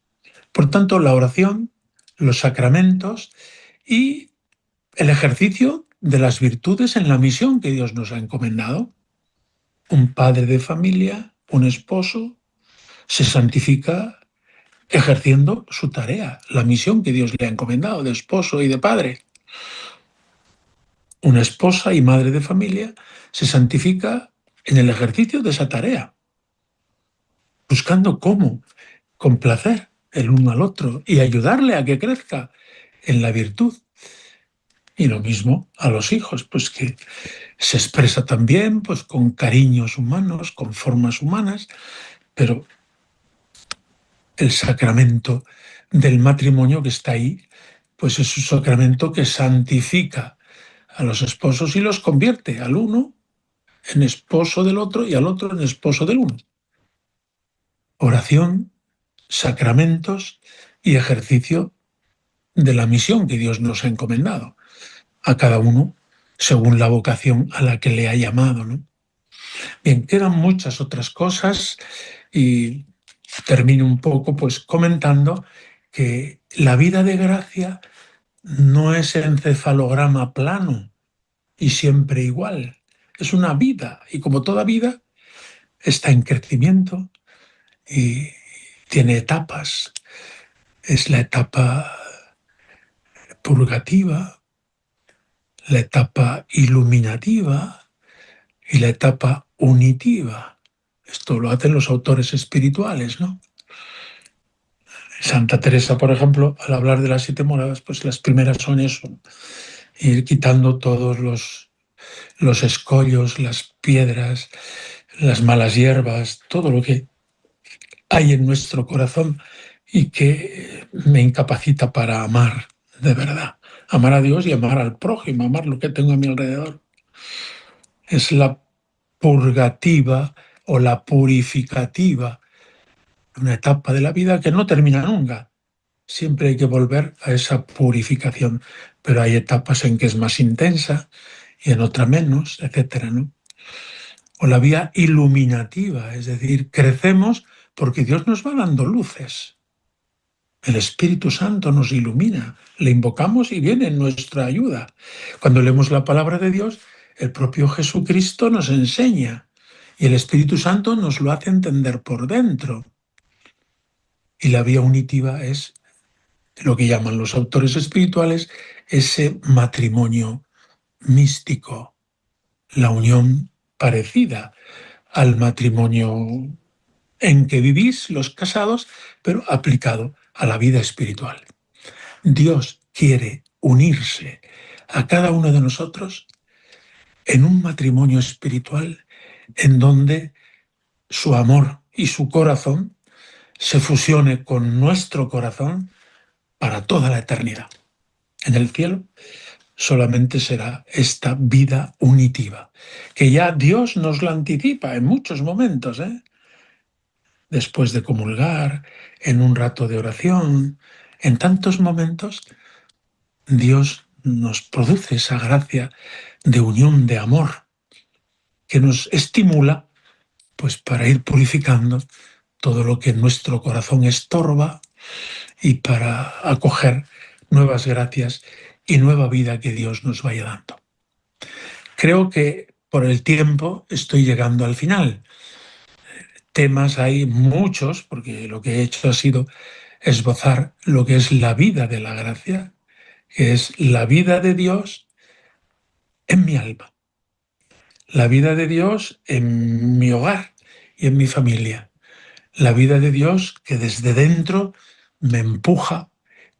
Por tanto, la oración, los sacramentos y el ejercicio de las virtudes en la misión que Dios nos ha encomendado. Un padre de familia, un esposo, se santifica ejerciendo su tarea, la misión que Dios le ha encomendado de esposo y de padre. Una esposa y madre de familia se santifica en el ejercicio de esa tarea, buscando cómo complacer el uno al otro y ayudarle a que crezca en la virtud. Y lo mismo a los hijos, pues que se expresa también pues con cariños humanos, con formas humanas, pero el sacramento del matrimonio que está ahí, pues es un sacramento que santifica a los esposos y los convierte al uno en esposo del otro y al otro en esposo del uno. Oración, sacramentos y ejercicio de la misión que Dios nos ha encomendado a cada uno según la vocación a la que le ha llamado, ¿no? Bien, quedan muchas otras cosas y termino un poco pues comentando que la vida de gracia no es encefalograma plano y siempre igual. Es una vida y como toda vida está en crecimiento y tiene etapas. Es la etapa purgativa, la etapa iluminativa y la etapa unitiva. Esto lo hacen los autores espirituales, ¿no? Santa Teresa, por ejemplo, al hablar de las 7 moradas, pues las primeras son eso, ir quitando todos los escollos, las piedras, las malas hierbas, todo lo que hay en nuestro corazón y que me incapacita para amar de verdad. Amar a Dios y amar al prójimo, amar lo que tengo a mi alrededor. Es la purgativa o la purificativa, una etapa de la vida que no termina nunca. Siempre hay que volver a esa purificación, pero hay etapas en que es más intensa y en otra menos, etcétera, ¿no? O la vía iluminativa, es decir, crecemos porque Dios nos va dando luces. El Espíritu Santo nos ilumina, le invocamos y viene en nuestra ayuda. Cuando leemos la palabra de Dios, el propio Jesucristo nos enseña y el Espíritu Santo nos lo hace entender por dentro. Y la vía unitiva es lo que llaman los autores espirituales ese matrimonio místico, la unión parecida al matrimonio en que vivís los casados, pero aplicado a la vida espiritual. Dios quiere unirse a cada uno de nosotros en un matrimonio espiritual en donde su amor y su corazón se fusione con nuestro corazón para toda la eternidad. En el cielo solamente será esta vida unitiva, que ya Dios nos la anticipa en muchos momentos, después de comulgar, en un rato de oración, en tantos momentos, Dios nos produce esa gracia de unión, de amor, que nos estimula pues para ir purificando todo lo que en nuestro corazón estorba y para acoger nuevas gracias y nueva vida que Dios nos vaya dando. Creo que por el tiempo estoy llegando al final. Temas hay muchos, porque lo que he hecho ha sido esbozar lo que es la vida de la gracia, que es la vida de Dios en mi alma, la vida de Dios en mi hogar y en mi familia, la vida de Dios que desde dentro me empuja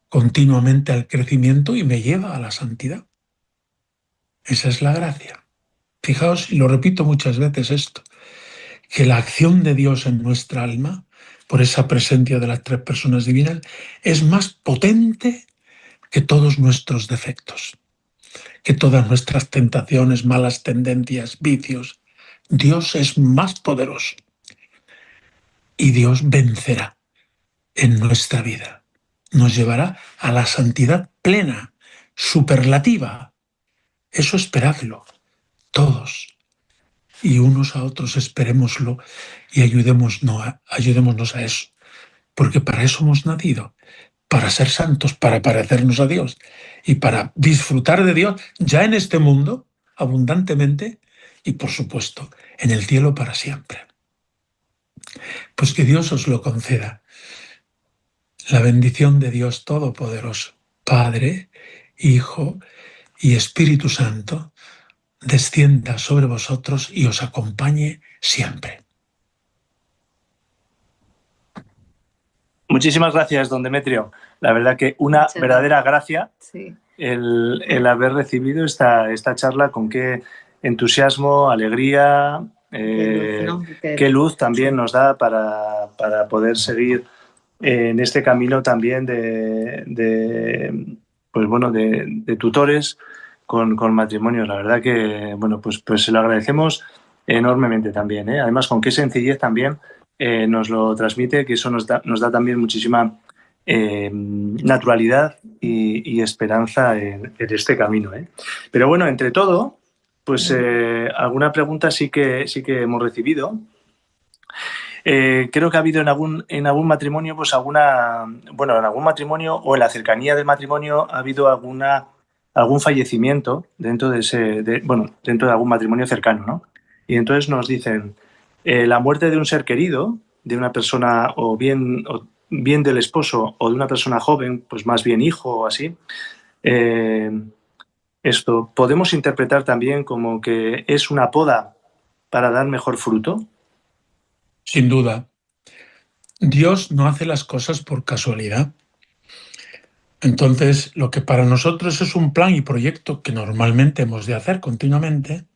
continuamente al crecimiento y me lleva a la santidad. Esa es la gracia. Fijaos, y lo repito muchas veces esto, que la acción de Dios en nuestra alma, por esa presencia de las 3 personas divinas, es más potente que todos nuestros defectos, que todas nuestras tentaciones, malas tendencias, vicios. Dios es más poderoso y Dios vencerá en nuestra vida. Nos llevará a la santidad plena, superlativa. Eso esperadlo, todos. Y unos a otros esperémoslo y ayudémonos a eso. Porque para eso hemos nacido, para ser santos, para parecernos a Dios y para disfrutar de Dios ya en este mundo abundantemente y por supuesto en el cielo para siempre. Pues que Dios os lo conceda. La bendición de Dios Todopoderoso, Padre, Hijo y Espíritu Santo, descienda sobre vosotros y os acompañe siempre. Muchísimas gracias, don Demetrio. La verdad que una verdadera gracia el haber recibido esta charla, con qué entusiasmo, alegría, qué luz también nos da para poder seguir en este camino también de tutores con matrimonios. La verdad que, bueno, pues se lo agradecemos enormemente también, ¿eh? Además, con qué sencillez también nos lo transmite, que eso nos da también muchísima naturalidad y esperanza en este camino, ¿eh? Pero bueno, entre todo, pues alguna pregunta sí que hemos recibido. Creo que ha habido en algún matrimonio, pues en algún matrimonio o en la cercanía del matrimonio ha habido algún fallecimiento dentro dentro de algún matrimonio cercano, ¿no? Y entonces nos dicen, la muerte de un ser querido, de una persona o bien del esposo o de una persona joven, pues más bien hijo o así, esto podemos interpretar también como que es una poda para dar mejor fruto. Sin duda. Dios no hace las cosas por casualidad. Entonces, lo que para nosotros es un plan y proyecto que normalmente hemos de hacer continuamente,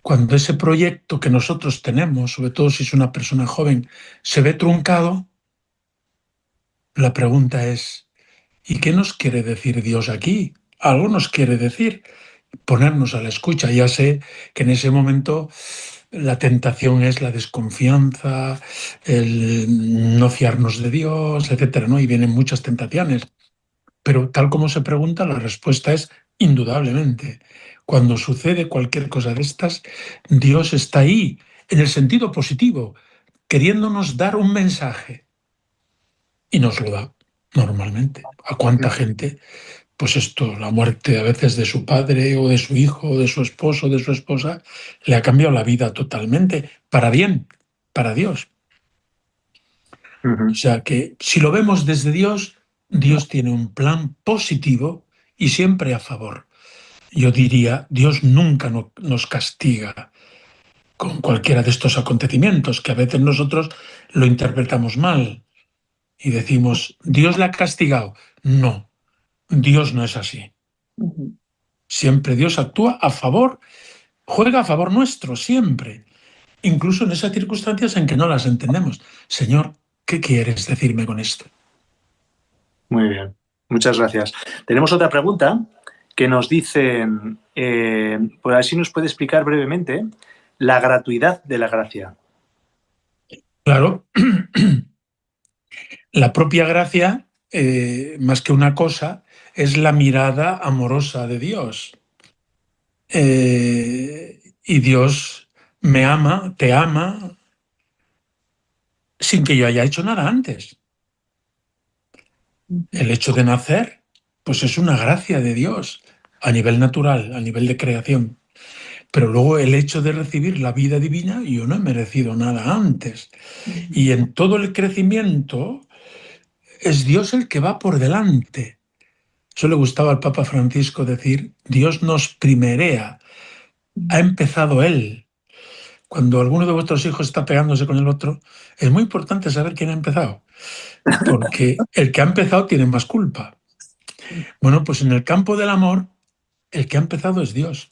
cuando ese proyecto que nosotros tenemos, sobre todo si es una persona joven, se ve truncado, la pregunta es, ¿y qué nos quiere decir Dios aquí? Algo nos quiere decir, ponernos a la escucha. Ya sé que en ese momento la tentación es la desconfianza, el no fiarnos de Dios, etcétera, ¿no? Y vienen muchas tentaciones. Pero tal como se pregunta, la respuesta es indudablemente. Cuando sucede cualquier cosa de estas, Dios está ahí, en el sentido positivo, queriéndonos dar un mensaje. Y nos lo da, normalmente. ¿A cuánta gente? Pues esto, la muerte a veces de su padre o de su hijo o de su esposo o de su esposa, le ha cambiado la vida totalmente, para bien, para Dios. O sea que si lo vemos desde Dios, Dios tiene un plan positivo y siempre a favor. Yo diría, Dios nunca nos castiga con cualquiera de estos acontecimientos, que a veces nosotros lo interpretamos mal y decimos, Dios le ha castigado. No, Dios no es así. Siempre Dios actúa a favor, juega a favor nuestro, siempre. Incluso en esas circunstancias en que no las entendemos. Señor, ¿qué quieres decirme con esto? Muy bien, muchas gracias. Tenemos otra pregunta que nos dicen, por ver si nos puede explicar brevemente la gratuidad de la gracia. Claro, la propia gracia, más que una cosa, es la mirada amorosa de Dios. Y Dios me ama, te ama, sin que yo haya hecho nada antes. El hecho de nacer, pues es una gracia de Dios a nivel natural, a nivel de creación. Pero luego el hecho de recibir la vida divina, yo no he merecido nada antes. Y en todo el crecimiento es Dios el que va por delante. Eso le gustaba al Papa Francisco decir, Dios nos primerea, ha empezado Él. Cuando alguno de vuestros hijos está pegándose con el otro, es muy importante saber quién ha empezado, porque el que ha empezado tiene más culpa. Bueno, pues en el campo del amor, el que ha empezado es Dios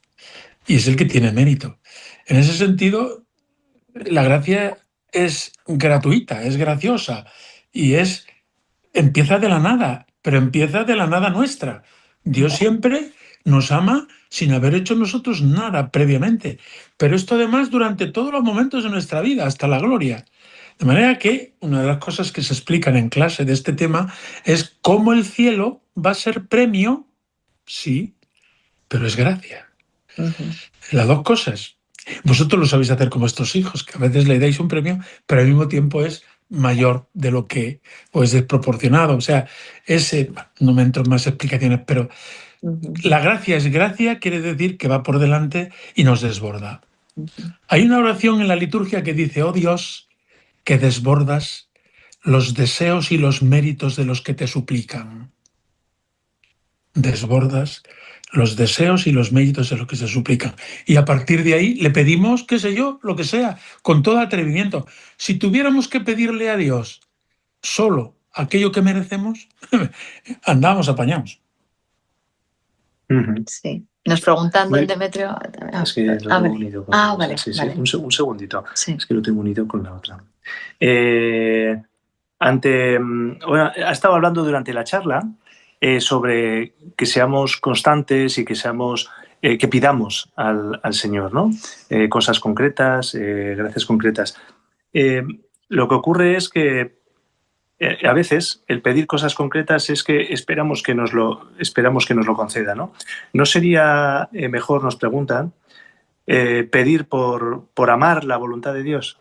y es el que tiene mérito. En ese sentido, la gracia es gratuita, es graciosa y empieza de la nada, pero empieza de la nada nuestra. Dios siempre nos ama sin haber hecho nosotros nada previamente, pero esto además durante todos los momentos de nuestra vida, hasta la gloria. De manera que una de las cosas que se explican en clase de este tema es cómo el cielo va a ser premio, sí, pero es gracia. Las dos cosas. Vosotros lo sabéis hacer con vuestros hijos, que a veces le dais un premio, pero al mismo tiempo es mayor de lo que, o es desproporcionado. O sea, no me entro en más explicaciones, pero la gracia es gracia, quiere decir que va por delante y nos desborda. Hay una oración en la liturgia que dice, oh Dios, que desbordas los deseos y los méritos de los que te suplican. Desbordas los deseos y los méritos de lo que se suplican. Y a partir de ahí le pedimos, qué sé yo, lo que sea, con todo atrevimiento. Si tuviéramos que pedirle a Dios solo aquello que merecemos, andamos apañados. Sí. Nos preguntan don Demetrio. Es que lo tengo unido con la otra. Vale, Sí, vale. Un segundito. Sí. Es que lo tengo unido con la otra. Bueno, ha estado hablando durante la charla sobre que seamos constantes y que seamos que pidamos al Señor, ¿no? Cosas concretas, gracias concretas. Lo que ocurre es que a veces el pedir cosas concretas es que esperamos que nos lo conceda, ¿no? ¿No sería mejor, nos preguntan, pedir por amar la voluntad de Dios?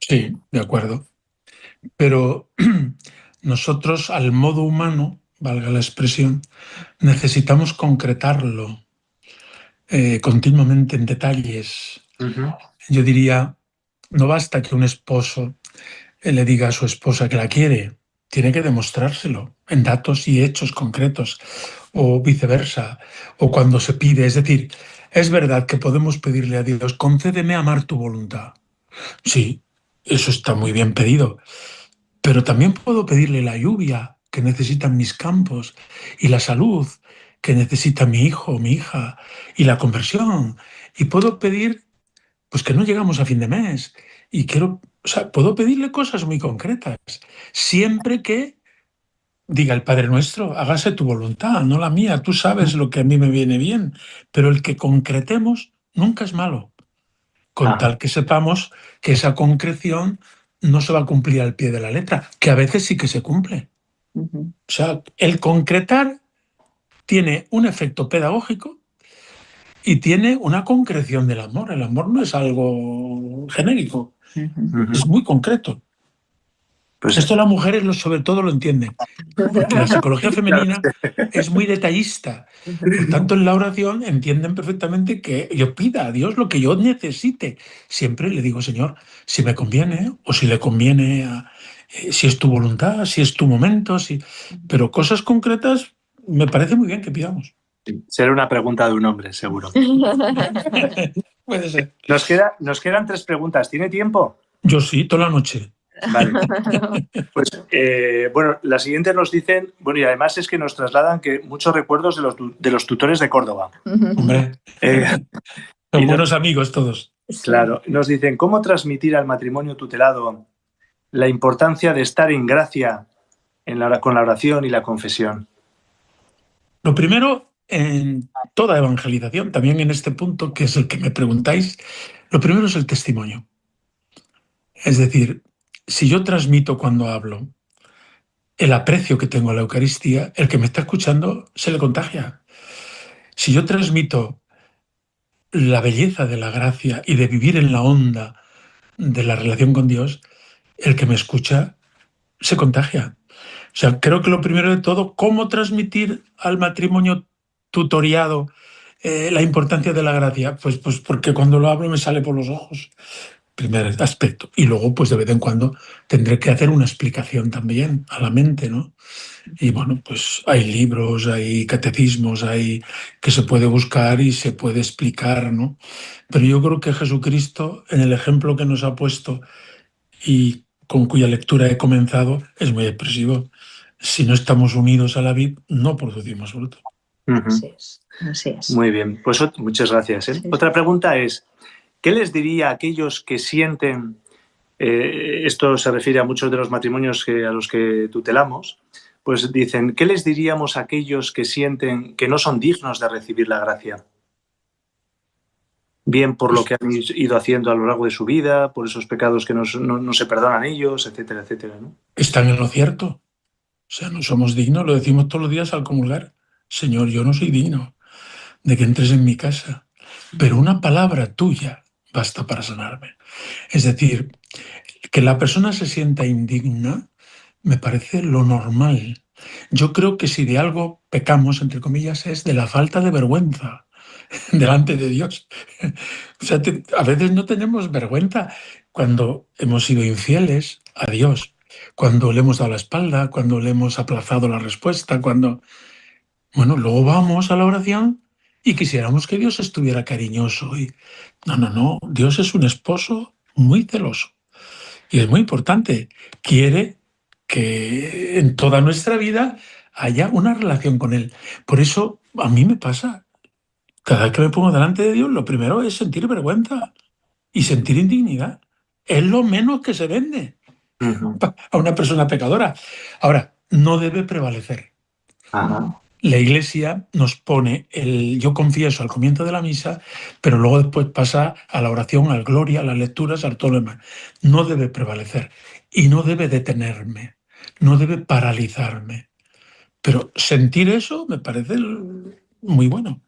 Sí, de acuerdo. Pero nosotros, al modo humano, valga la expresión, necesitamos concretarlo continuamente en detalles. Yo diría, no basta que un esposo le diga a su esposa que la quiere, tiene que demostrárselo en datos y hechos concretos, o viceversa, o cuando se pide. Es decir, es verdad que podemos pedirle a Dios, concédeme amar tu voluntad. Sí, eso está muy bien pedido, pero también puedo pedirle la lluvia que necesitan mis campos y la salud que necesita mi hijo o mi hija y la conversión. Y puedo pedir, pues que no llegamos a fin de mes y puedo pedirle cosas muy concretas, siempre que diga el Padre Nuestro, hágase tu voluntad, no la mía, tú sabes lo que a mí me viene bien, pero el que concretemos nunca es malo, con tal que sepamos que esa concreción no se va a cumplir al pie de la letra, que a veces sí que se cumple. O sea, el concretar tiene un efecto pedagógico y tiene una concreción del amor. El amor no es algo genérico, es muy concreto. Pues esto las mujeres sobre todo lo entienden, porque la psicología femenina es muy detallista. Por tanto, en la oración entienden perfectamente que yo pida a Dios lo que yo necesite. Siempre le digo, Señor, si me conviene o si le conviene, si es tu voluntad, si es tu momento, pero cosas concretas me parece muy bien que pidamos. Será una pregunta de un hombre, seguro. Puede ser. Nos quedan 3 preguntas. ¿Tiene tiempo? Yo sí, toda la noche. Vale. Pues bueno, las siguientes nos dicen, bueno, y además es que nos trasladan que muchos recuerdos de los tutores de Córdoba. Hombre, son buenos amigos todos. Claro, nos dicen, ¿cómo transmitir al matrimonio tutelado la importancia de estar en gracia con la oración y la confesión? Lo primero, en toda evangelización, también en este punto, que es el que me preguntáis, lo primero es el testimonio. Es decir, si yo transmito cuando hablo el aprecio que tengo a la Eucaristía, el que me está escuchando se le contagia. Si yo transmito la belleza de la gracia y de vivir en la onda de la relación con Dios, el que me escucha se contagia. O sea, creo que lo primero de todo, ¿cómo transmitir al matrimonio tutoriado la importancia de la gracia? Pues porque cuando lo hablo me sale por los ojos. Primer aspecto. Y luego, pues de vez en cuando tendré que hacer una explicación también a la mente, ¿no? Y bueno, pues hay libros, hay catecismos, hay que se puede buscar y se puede explicar, ¿no? Pero yo creo que Jesucristo, en el ejemplo que nos ha puesto y con cuya lectura he comenzado, es muy expresivo. Si no estamos unidos a la vid, no producimos fruto. Así es. Muy bien, pues muchas gracias. Sí. Otra pregunta es, ¿qué les diría a aquellos que sienten, esto se refiere a muchos de los matrimonios a los que tutelamos, pues dicen, ¿qué les diríamos a aquellos que sienten que no son dignos de recibir la gracia? Bien por lo que han ido haciendo a lo largo de su vida, por esos pecados que no se perdonan ellos, etcétera, etcétera, ¿no? Están en lo cierto. O sea, no somos dignos, lo decimos todos los días al comulgar. Señor, yo no soy digno de que entres en mi casa, pero una palabra tuya basta para sanarme. Es decir, que la persona se sienta indigna me parece lo normal. Yo creo que si de algo pecamos, entre comillas, es de la falta de vergüenza delante de Dios. O sea, a veces no tenemos vergüenza cuando hemos sido infieles a Dios, cuando le hemos dado la espalda, cuando le hemos aplazado la respuesta, cuando... Bueno, luego vamos a la oración y quisiéramos que Dios estuviera cariñoso. No. Dios es un esposo muy celoso y es muy importante. Quiere que en toda nuestra vida haya una relación con Él. Por eso a mí me pasa. Cada vez que me pongo delante de Dios, lo primero es sentir vergüenza y sentir indignidad. Es lo menos que se vende a una persona pecadora. Ahora, no debe prevalecer. Ajá. La Iglesia nos pone el yo confieso al comienzo de la misa, pero luego después pasa a la oración, al gloria, a las lecturas, al todo lo demás. No debe prevalecer y no debe detenerme, no debe paralizarme. Pero sentir eso me parece muy bueno.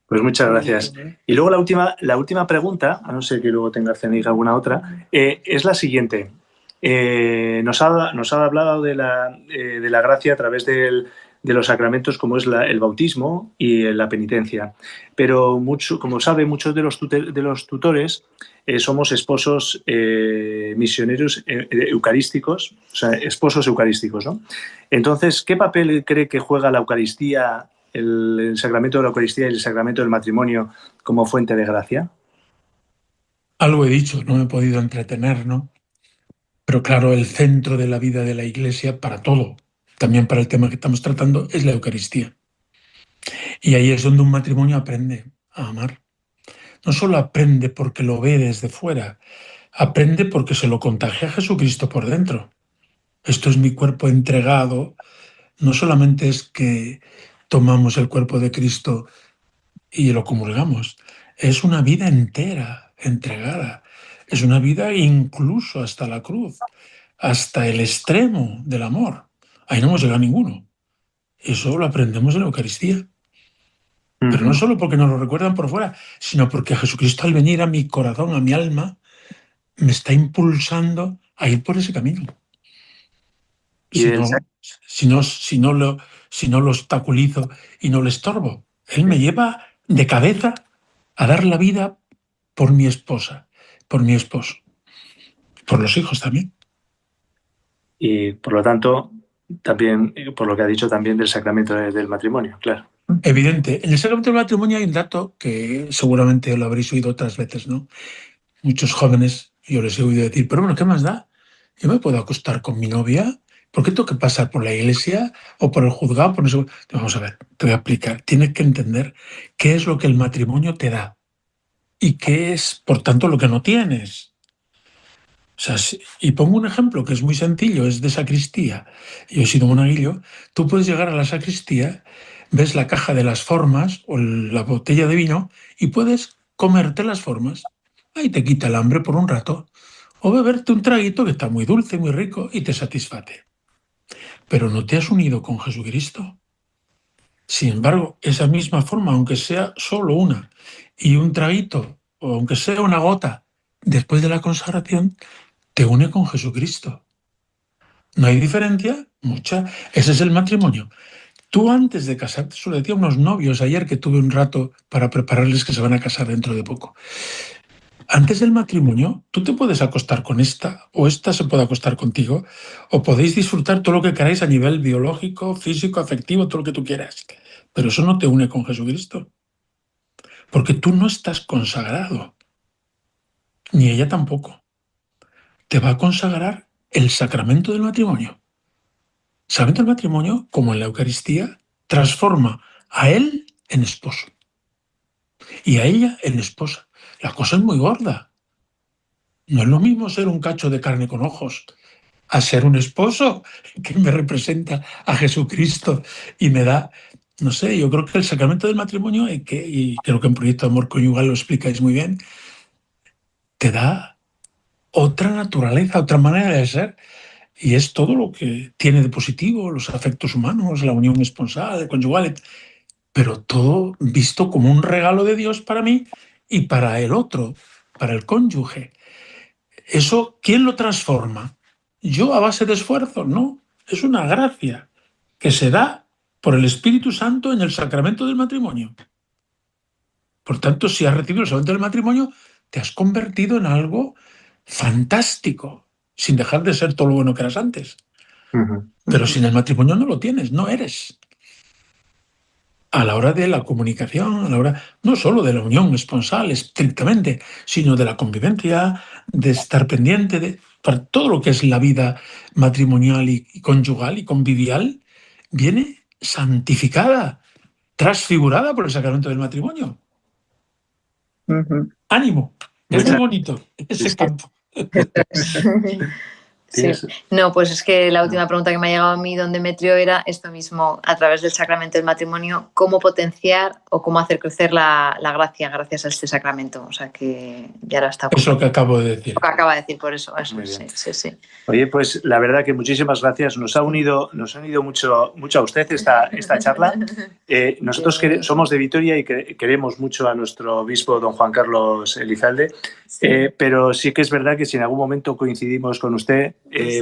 Pues muchas gracias. Y luego la última pregunta, a no ser que luego tenga Cenig alguna otra, es la siguiente. Nos ha hablado de la gracia a través de los sacramentos como es el bautismo y la penitencia. Pero como sabe, muchos de los tutores somos esposos misioneros eucarísticos, o sea, esposos eucarísticos, ¿no? Entonces, ¿qué papel cree que juega la Eucaristía, el sacramento de la Eucaristía y el sacramento del matrimonio como fuente de gracia? Algo he dicho, no me he podido entretener, ¿no? Pero claro, el centro de la vida de la Iglesia para todo, también para el tema que estamos tratando, es la Eucaristía. Y ahí es donde un matrimonio aprende a amar. No solo aprende porque lo ve desde fuera, aprende porque se lo contagia a Jesucristo por dentro. Esto es mi cuerpo entregado. No solamente es que tomamos el cuerpo de Cristo y lo comulgamos, es una vida entera, entregada. Es una vida incluso hasta la cruz, hasta el extremo del amor. Ahí no hemos llegado a ninguno. Eso lo aprendemos en la Eucaristía. Pero no solo porque nos lo recuerdan por fuera, sino porque Jesucristo al venir a mi corazón, a mi alma, me está impulsando a ir por ese camino. Si no lo obstaculizo y no le estorbo, Él me lleva de cabeza a dar la vida por mi esposa, por mi esposo, por los hijos también. Y por lo tanto, también, por lo que ha dicho también del sacramento del matrimonio, claro. Evidente. En el sacramento del matrimonio hay un dato que seguramente lo habréis oído otras veces, ¿no? Muchos jóvenes, yo les he oído decir, pero bueno, ¿qué más da? Yo me puedo acostar con mi novia. ¿Por qué tengo que pasar por la iglesia o por el juzgado? Por eso, vamos a ver, te voy a explicar. Tienes que entender qué es lo que el matrimonio te da y qué es, por tanto, lo que no tienes. O sea, y pongo un ejemplo que es muy sencillo, es de sacristía. Yo he sido monaguillo. Tú puedes llegar a la sacristía, ves la caja de las formas o la botella de vino y puedes comerte las formas. Ahí te quita el hambre por un rato. O beberte un traguito que está muy dulce, muy rico y te satisface. Pero no te has unido con Jesucristo. Sin embargo, esa misma forma, aunque sea solo una, y un traguito, o aunque sea una gota, después de la consagración, te une con Jesucristo. ¿No hay diferencia? Mucha. Ese es el matrimonio. Tú antes de casarte, eso lo decía a unos novios ayer que tuve un rato para prepararles que se van a casar dentro de poco. Antes del matrimonio, tú te puedes acostar con esta, o esta se puede acostar contigo, o podéis disfrutar todo lo que queráis a nivel biológico, físico, afectivo, todo lo que tú quieras. Pero eso no te une con Jesucristo. Porque tú no estás consagrado. Ni ella tampoco. Te va a consagrar el sacramento del matrimonio. El sacramento del matrimonio, como en la Eucaristía, transforma a él en esposo y a ella en esposa. La cosa es muy gorda. No es lo mismo ser un cacho de carne con ojos a ser un esposo que me representa a Jesucristo y me da, no sé, yo creo que el sacramento del matrimonio, y creo que en Proyecto Amor Conyugal lo explicáis muy bien, te da otra naturaleza, otra manera de ser. Y es todo lo que tiene de positivo, los afectos humanos, la unión esponsal, conyugal, pero todo visto como un regalo de Dios para mí y para el otro, para el cónyuge. ¿Eso quién lo transforma? ¿Yo a base de esfuerzo? No, es una gracia que se da por el Espíritu Santo en el sacramento del matrimonio. Por tanto, si has recibido el sacramento del matrimonio, te has convertido en algo fantástico, sin dejar de ser todo lo bueno que eras antes. Pero sin el matrimonio no lo tienes, no eres. A la hora de la comunicación, a la hora no solo de la unión esponsal estrictamente, sino de la convivencia, de estar pendiente, para todo lo que es la vida matrimonial y conyugal y convivial, viene santificada, transfigurada por el sacramento del matrimonio. ¡Ánimo! Es muy bonito ese campo. Sí. No, pues es que la última pregunta que me ha llegado a mí, don Demetrio, era esto mismo, a través del sacramento del matrimonio, cómo potenciar o cómo hacer crecer la gracia gracias a este sacramento. O sea que ya lo está. Es lo que acabo de decir. Lo que acaba de decir, por eso. Sí. Oye, pues la verdad que muchísimas gracias. Nos ha unido mucho a usted esta charla. Nosotros somos de Vitoria y queremos mucho a nuestro obispo, don Juan Carlos Elizalde. Pero sí que es verdad que si en algún momento coincidimos con usted,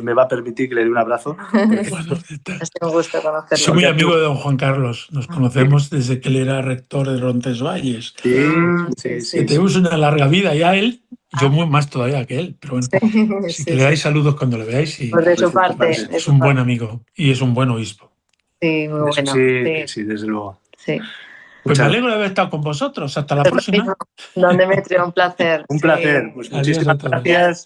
me va a permitir que le dé un abrazo. Bueno, es un gusto conocerlo. Soy muy amigo de don Juan Carlos. Nos conocemos desde que él era rector de Roncesvalles. Sí. Tenemos una larga vida ya él. Yo más todavía que él. Pero bueno, que le dais saludos cuando le veáis. Pues de su parte. Es un buen amigo y es un buen obispo. Sí, muy bueno. Sí, desde luego. Sí. Pues me alegro de haber estado con vosotros. Hasta la próxima. Don Demetrio, un placer. Un placer. Pues muchísimas gracias.